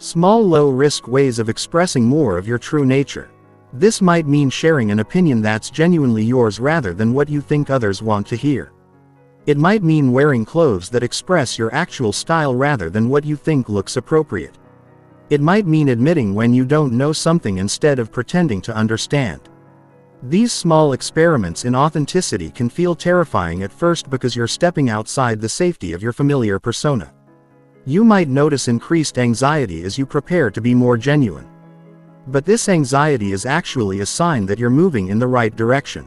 Small low-risk ways of expressing more of your true nature. This might mean sharing an opinion that's genuinely yours rather than what you think others want to hear. It might mean wearing clothes that express your actual style rather than what you think looks appropriate. It might mean admitting when you don't know something instead of pretending to understand. These small experiments in authenticity can feel terrifying at first because you're stepping outside the safety of your familiar persona. You might notice increased anxiety as you prepare to be more genuine. But this anxiety is actually a sign that you're moving in the right direction.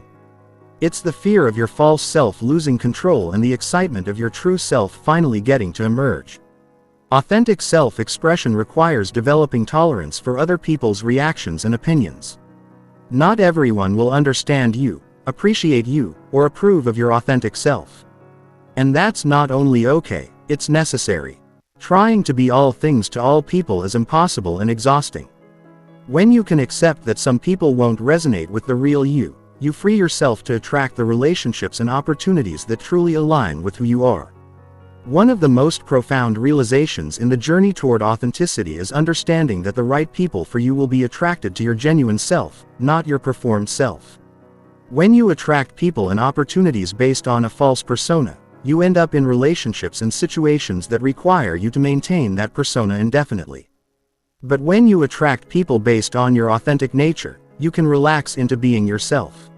It's the fear of your false self losing control and the excitement of your true self finally getting to emerge. Authentic self-expression requires developing tolerance for other people's reactions and opinions. Not everyone will understand you, appreciate you, or approve of your authentic self. And that's not only okay, it's necessary. Trying to be all things to all people is impossible and exhausting. When you can accept that some people won't resonate with the real you, you free yourself to attract the relationships and opportunities that truly align with who you are. One of the most profound realizations in the journey toward authenticity is understanding that the right people for you will be attracted to your genuine self, not your performed self. When you attract people and opportunities based on a false persona, you end up in relationships and situations that require you to maintain that persona indefinitely. But when you attract people based on your authentic nature, you can relax into being yourself.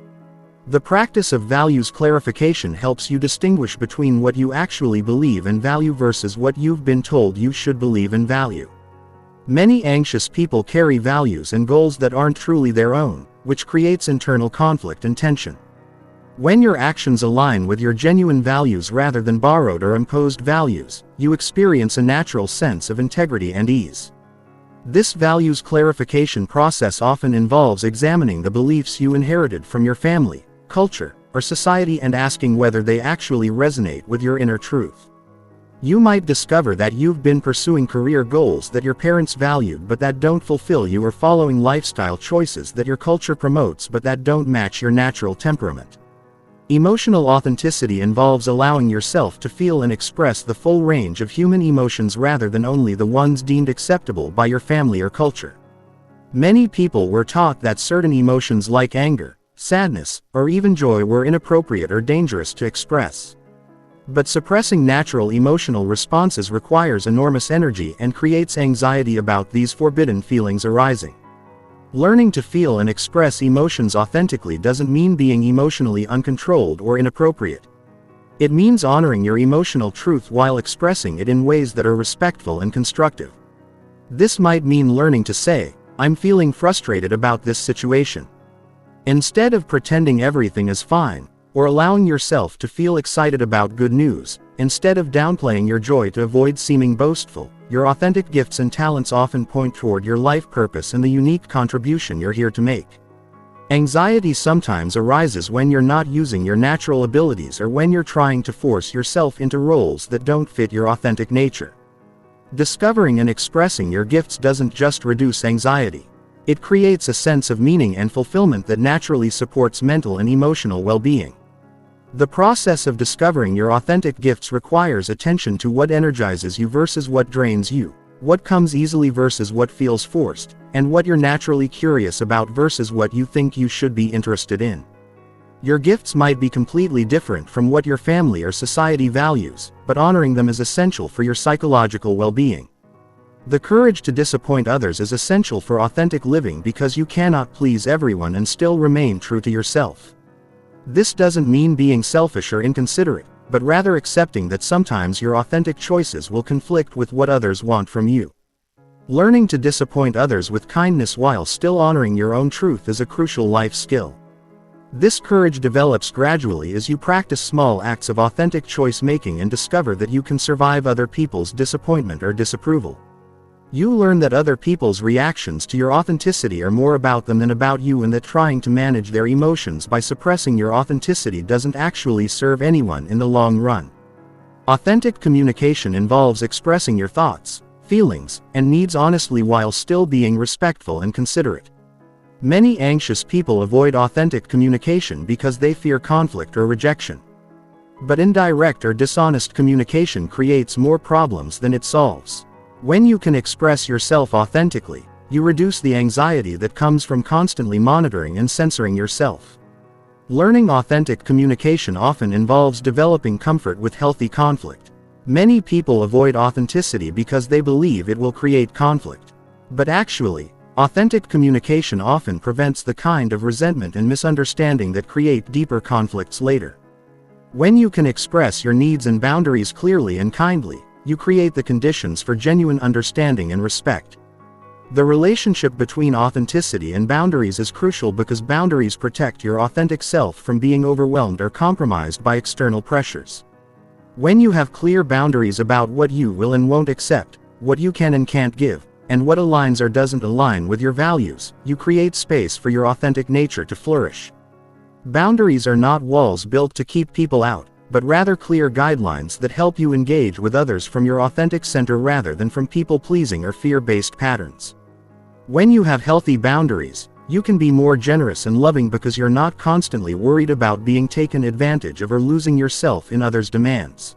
The practice of values clarification helps you distinguish between what you actually believe and value versus what you've been told you should believe and value. Many anxious people carry values and goals that aren't truly their own, which creates internal conflict and tension. When your actions align with your genuine values rather than borrowed or imposed values, you experience a natural sense of integrity and ease. This values clarification process often involves examining the beliefs you inherited from your family, culture, or society and asking whether they actually resonate with your inner truth. You might discover that you've been pursuing career goals that your parents valued but that don't fulfill you, or following lifestyle choices that your culture promotes but that don't match your natural temperament. Emotional authenticity involves allowing yourself to feel and express the full range of human emotions rather than only the ones deemed acceptable by your family or culture. Many people were taught that certain emotions like anger, sadness, or even joy were inappropriate or dangerous to express. But suppressing natural emotional responses requires enormous energy and creates anxiety about these forbidden feelings arising. Learning to feel and express emotions authentically doesn't mean being emotionally uncontrolled or inappropriate. It means honoring your emotional truth while expressing it in ways that are respectful and constructive. This might mean learning to say, "I'm feeling frustrated about this situation," instead of pretending everything is fine, or allowing yourself to feel excited about good news, instead of downplaying your joy to avoid seeming boastful. Your authentic gifts and talents often point toward your life purpose and the unique contribution you're here to make. Anxiety sometimes arises when you're not using your natural abilities or when you're trying to force yourself into roles that don't fit your authentic nature. Discovering and expressing your gifts doesn't just reduce anxiety. It creates a sense of meaning and fulfillment that naturally supports mental and emotional well-being. The process of discovering your authentic gifts requires attention to what energizes you versus what drains you, what comes easily versus what feels forced, and what you're naturally curious about versus what you think you should be interested in. Your gifts might be completely different from what your family or society values, but honoring them is essential for your psychological well-being. The courage to disappoint others is essential for authentic living because you cannot please everyone and still remain true to yourself. This doesn't mean being selfish or inconsiderate, but rather accepting that sometimes your authentic choices will conflict with what others want from you. Learning to disappoint others with kindness while still honoring your own truth is a crucial life skill. This courage develops gradually as you practice small acts of authentic choice making and discover that you can survive other people's disappointment or disapproval. You learn that other people's reactions to your authenticity are more about them than about you, and that trying to manage their emotions by suppressing your authenticity doesn't actually serve anyone in the long run. Authentic communication involves expressing your thoughts, feelings, and needs honestly while still being respectful and considerate. Many anxious people avoid authentic communication because they fear conflict or rejection. But indirect or dishonest communication creates more problems than it solves. When you can express yourself authentically, you reduce the anxiety that comes from constantly monitoring and censoring yourself. Learning authentic communication often involves developing comfort with healthy conflict. Many people avoid authenticity because they believe it will create conflict. But actually, authentic communication often prevents the kind of resentment and misunderstanding that create deeper conflicts later. When you can express your needs and boundaries clearly and kindly, you create the conditions for genuine understanding and respect. The relationship between authenticity and boundaries is crucial because boundaries protect your authentic self from being overwhelmed or compromised by external pressures. When you have clear boundaries about what you will and won't accept, what you can and can't give, and what aligns or doesn't align with your values, you create space for your authentic nature to flourish. Boundaries are not walls built to keep people out, but rather clear guidelines that help you engage with others from your authentic center rather than from people-pleasing or fear-based patterns. When you have healthy boundaries, you can be more generous and loving because you're not constantly worried about being taken advantage of or losing yourself in others' demands.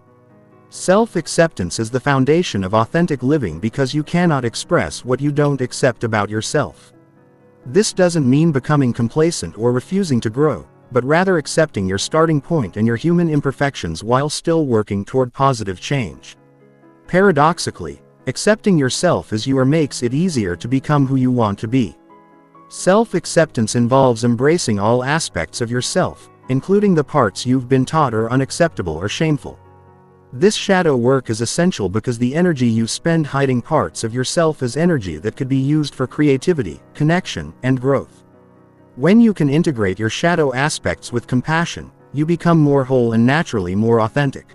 Self-acceptance is the foundation of authentic living because you cannot express what you don't accept about yourself. This doesn't mean becoming complacent or refusing to grow, but rather accepting your starting point and your human imperfections while still working toward positive change. Paradoxically, accepting yourself as you are makes it easier to become who you want to be. Self-acceptance involves embracing all aspects of yourself, including the parts you've been taught are unacceptable or shameful. This shadow work is essential because the energy you spend hiding parts of yourself is energy that could be used for creativity, connection, and growth. When you can integrate your shadow aspects with compassion, you become more whole and naturally more authentic.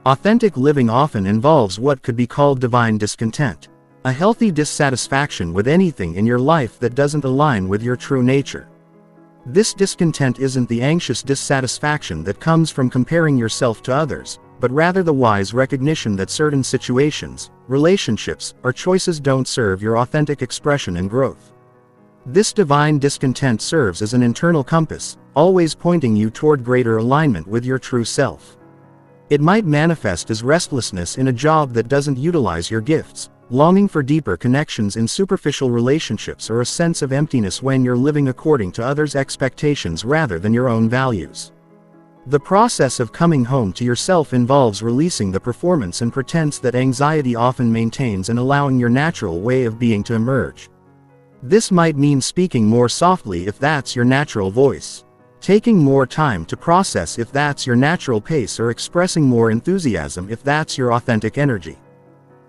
Authentic living often involves what could be called divine discontent, a healthy dissatisfaction with anything in your life that doesn't align with your true nature. This discontent isn't the anxious dissatisfaction that comes from comparing yourself to others, but rather the wise recognition that certain situations, relationships, or choices don't serve your authentic expression and growth. This divine discontent serves as an internal compass, always pointing you toward greater alignment with your true self. It might manifest as restlessness in a job that doesn't utilize your gifts, longing for deeper connections in superficial relationships, or a sense of emptiness when you're living according to others' expectations rather than your own values. The process of coming home to yourself involves releasing the performance and pretense that anxiety often maintains and allowing your natural way of being to emerge. This might mean speaking more softly if that's your natural voice, taking more time to process if that's your natural pace, or expressing more enthusiasm if that's your authentic energy.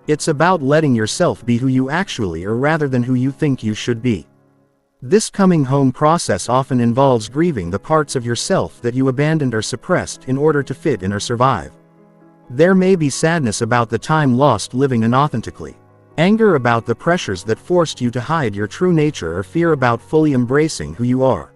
It's about letting yourself be who you actually are rather than who you think you should be. This coming home process often involves grieving the parts of yourself that you abandoned or suppressed in order to fit in or survive. There may be sadness about the time lost living inauthentically, anger about the pressures that forced you to hide your true nature, or fear about fully embracing who you are.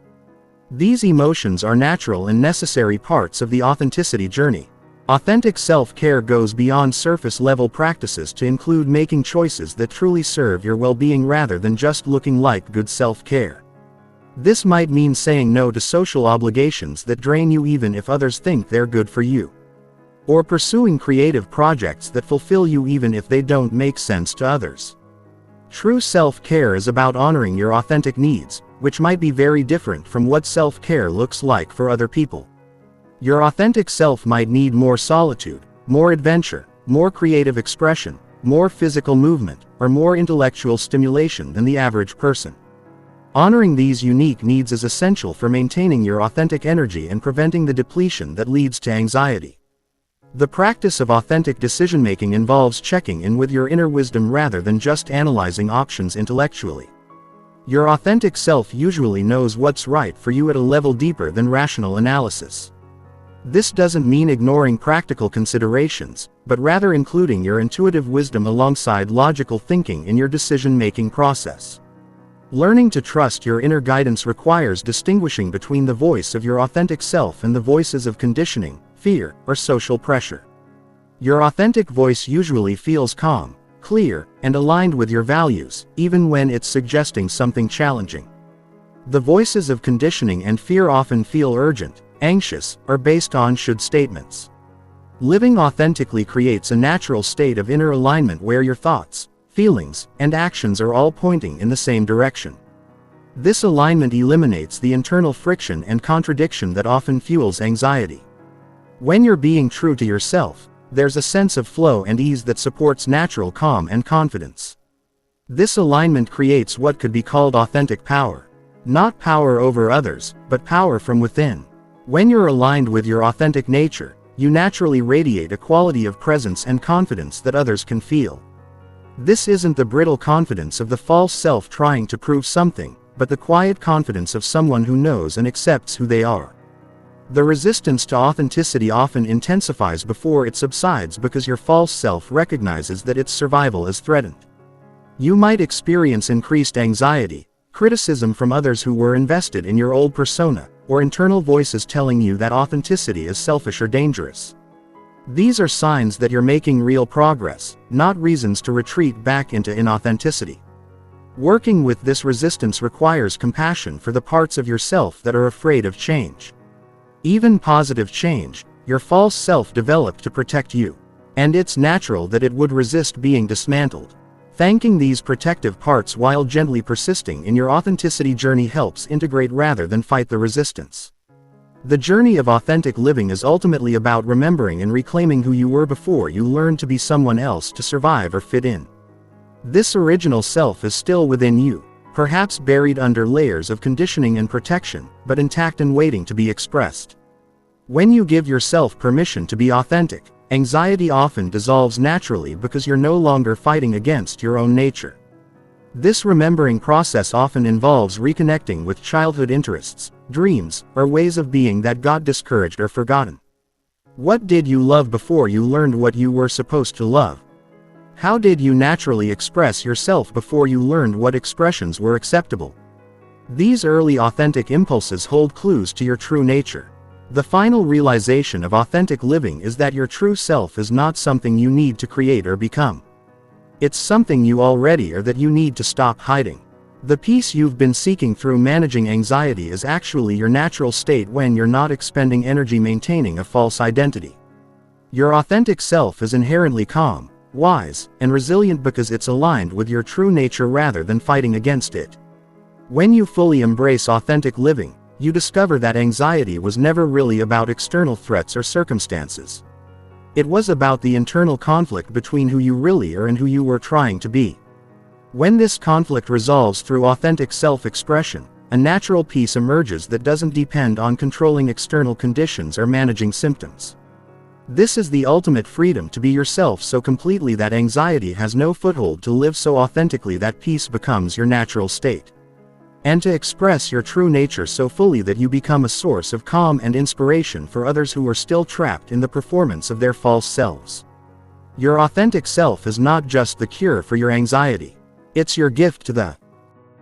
These emotions are natural and necessary parts of the authenticity journey. Authentic self-care goes beyond surface-level practices to include making choices that truly serve your well-being rather than just looking like good self-care. This might mean saying no to social obligations that drain you even if others think they're good for you, or pursuing creative projects that fulfill you even if they don't make sense to others. True self-care is about honoring your authentic needs, which might be very different from what self-care looks like for other people. Your authentic self might need more solitude, more adventure, more creative expression, more physical movement, or more intellectual stimulation than the average person. Honoring these unique needs is essential for maintaining your authentic energy and preventing the depletion that leads to anxiety. The practice of authentic decision-making involves checking in with your inner wisdom rather than just analyzing options intellectually. Your authentic self usually knows what's right for you at a level deeper than rational analysis. This doesn't mean ignoring practical considerations, but rather including your intuitive wisdom alongside logical thinking in your decision-making process. Learning to trust your inner guidance requires distinguishing between the voice of your authentic self and the voices of conditioning, fear, or social pressure. Your authentic voice usually feels calm, clear, and aligned with your values, even when it's suggesting something challenging. The voices of conditioning and fear often feel urgent, anxious, or based on should statements. Living authentically creates a natural state of inner alignment where your thoughts, feelings, and actions are all pointing in the same direction. This alignment eliminates the internal friction and contradiction that often fuels anxiety. When you're being true to yourself, there's a sense of flow and ease that supports natural calm and confidence. This alignment creates what could be called authentic power. Not power over others, but power from within. When you're aligned with your authentic nature, you naturally radiate a quality of presence and confidence that others can feel. This isn't the brittle confidence of the false self trying to prove something, but the quiet confidence of someone who knows and accepts who they are. The resistance to authenticity often intensifies before it subsides because your false self recognizes that its survival is threatened. You might experience increased anxiety, criticism from others who were invested in your old persona, or internal voices telling you that authenticity is selfish or dangerous. These are signs that you're making real progress, not reasons to retreat back into inauthenticity. Working with this resistance requires compassion for the parts of yourself that are afraid of change. Even positive change, your false self developed to protect you, and it's natural that it would resist being dismantled. Thanking these protective parts while gently persisting in your authenticity journey helps integrate rather than fight the resistance. The journey of authentic living is ultimately about remembering and reclaiming who you were before you learned to be someone else to survive or fit in. This original self is still within you, perhaps buried under layers of conditioning and protection, but intact and waiting to be expressed. When you give yourself permission to be authentic, anxiety often dissolves naturally because you're no longer fighting against your own nature. This remembering process often involves reconnecting with childhood interests, dreams, or ways of being that got discouraged or forgotten. What did you love before you learned what you were supposed to love? How did you naturally express yourself before you learned what expressions were acceptable? These early authentic impulses hold clues to your true nature. The final realization of authentic living is that your true self is not something you need to create or become. It's something you already are that you need to stop hiding. The peace you've been seeking through managing anxiety is actually your natural state when you're not expending energy maintaining a false identity. Your authentic self is inherently calm, wise, and resilient because it's aligned with your true nature rather than fighting against it. When you fully embrace authentic living, you discover that anxiety was never really about external threats or circumstances. It was about the internal conflict between who you really are and who you were trying to be. When this conflict resolves through authentic self-expression, a natural peace emerges that doesn't depend on controlling external conditions or managing symptoms. This is the ultimate freedom to be yourself so completely that anxiety has no foothold, to live so authentically that peace becomes your natural state, and to express your true nature so fully that you become a source of calm and inspiration for others who are still trapped in the performance of their false selves. Your authentic self is not just the cure for your anxiety. It's your gift to the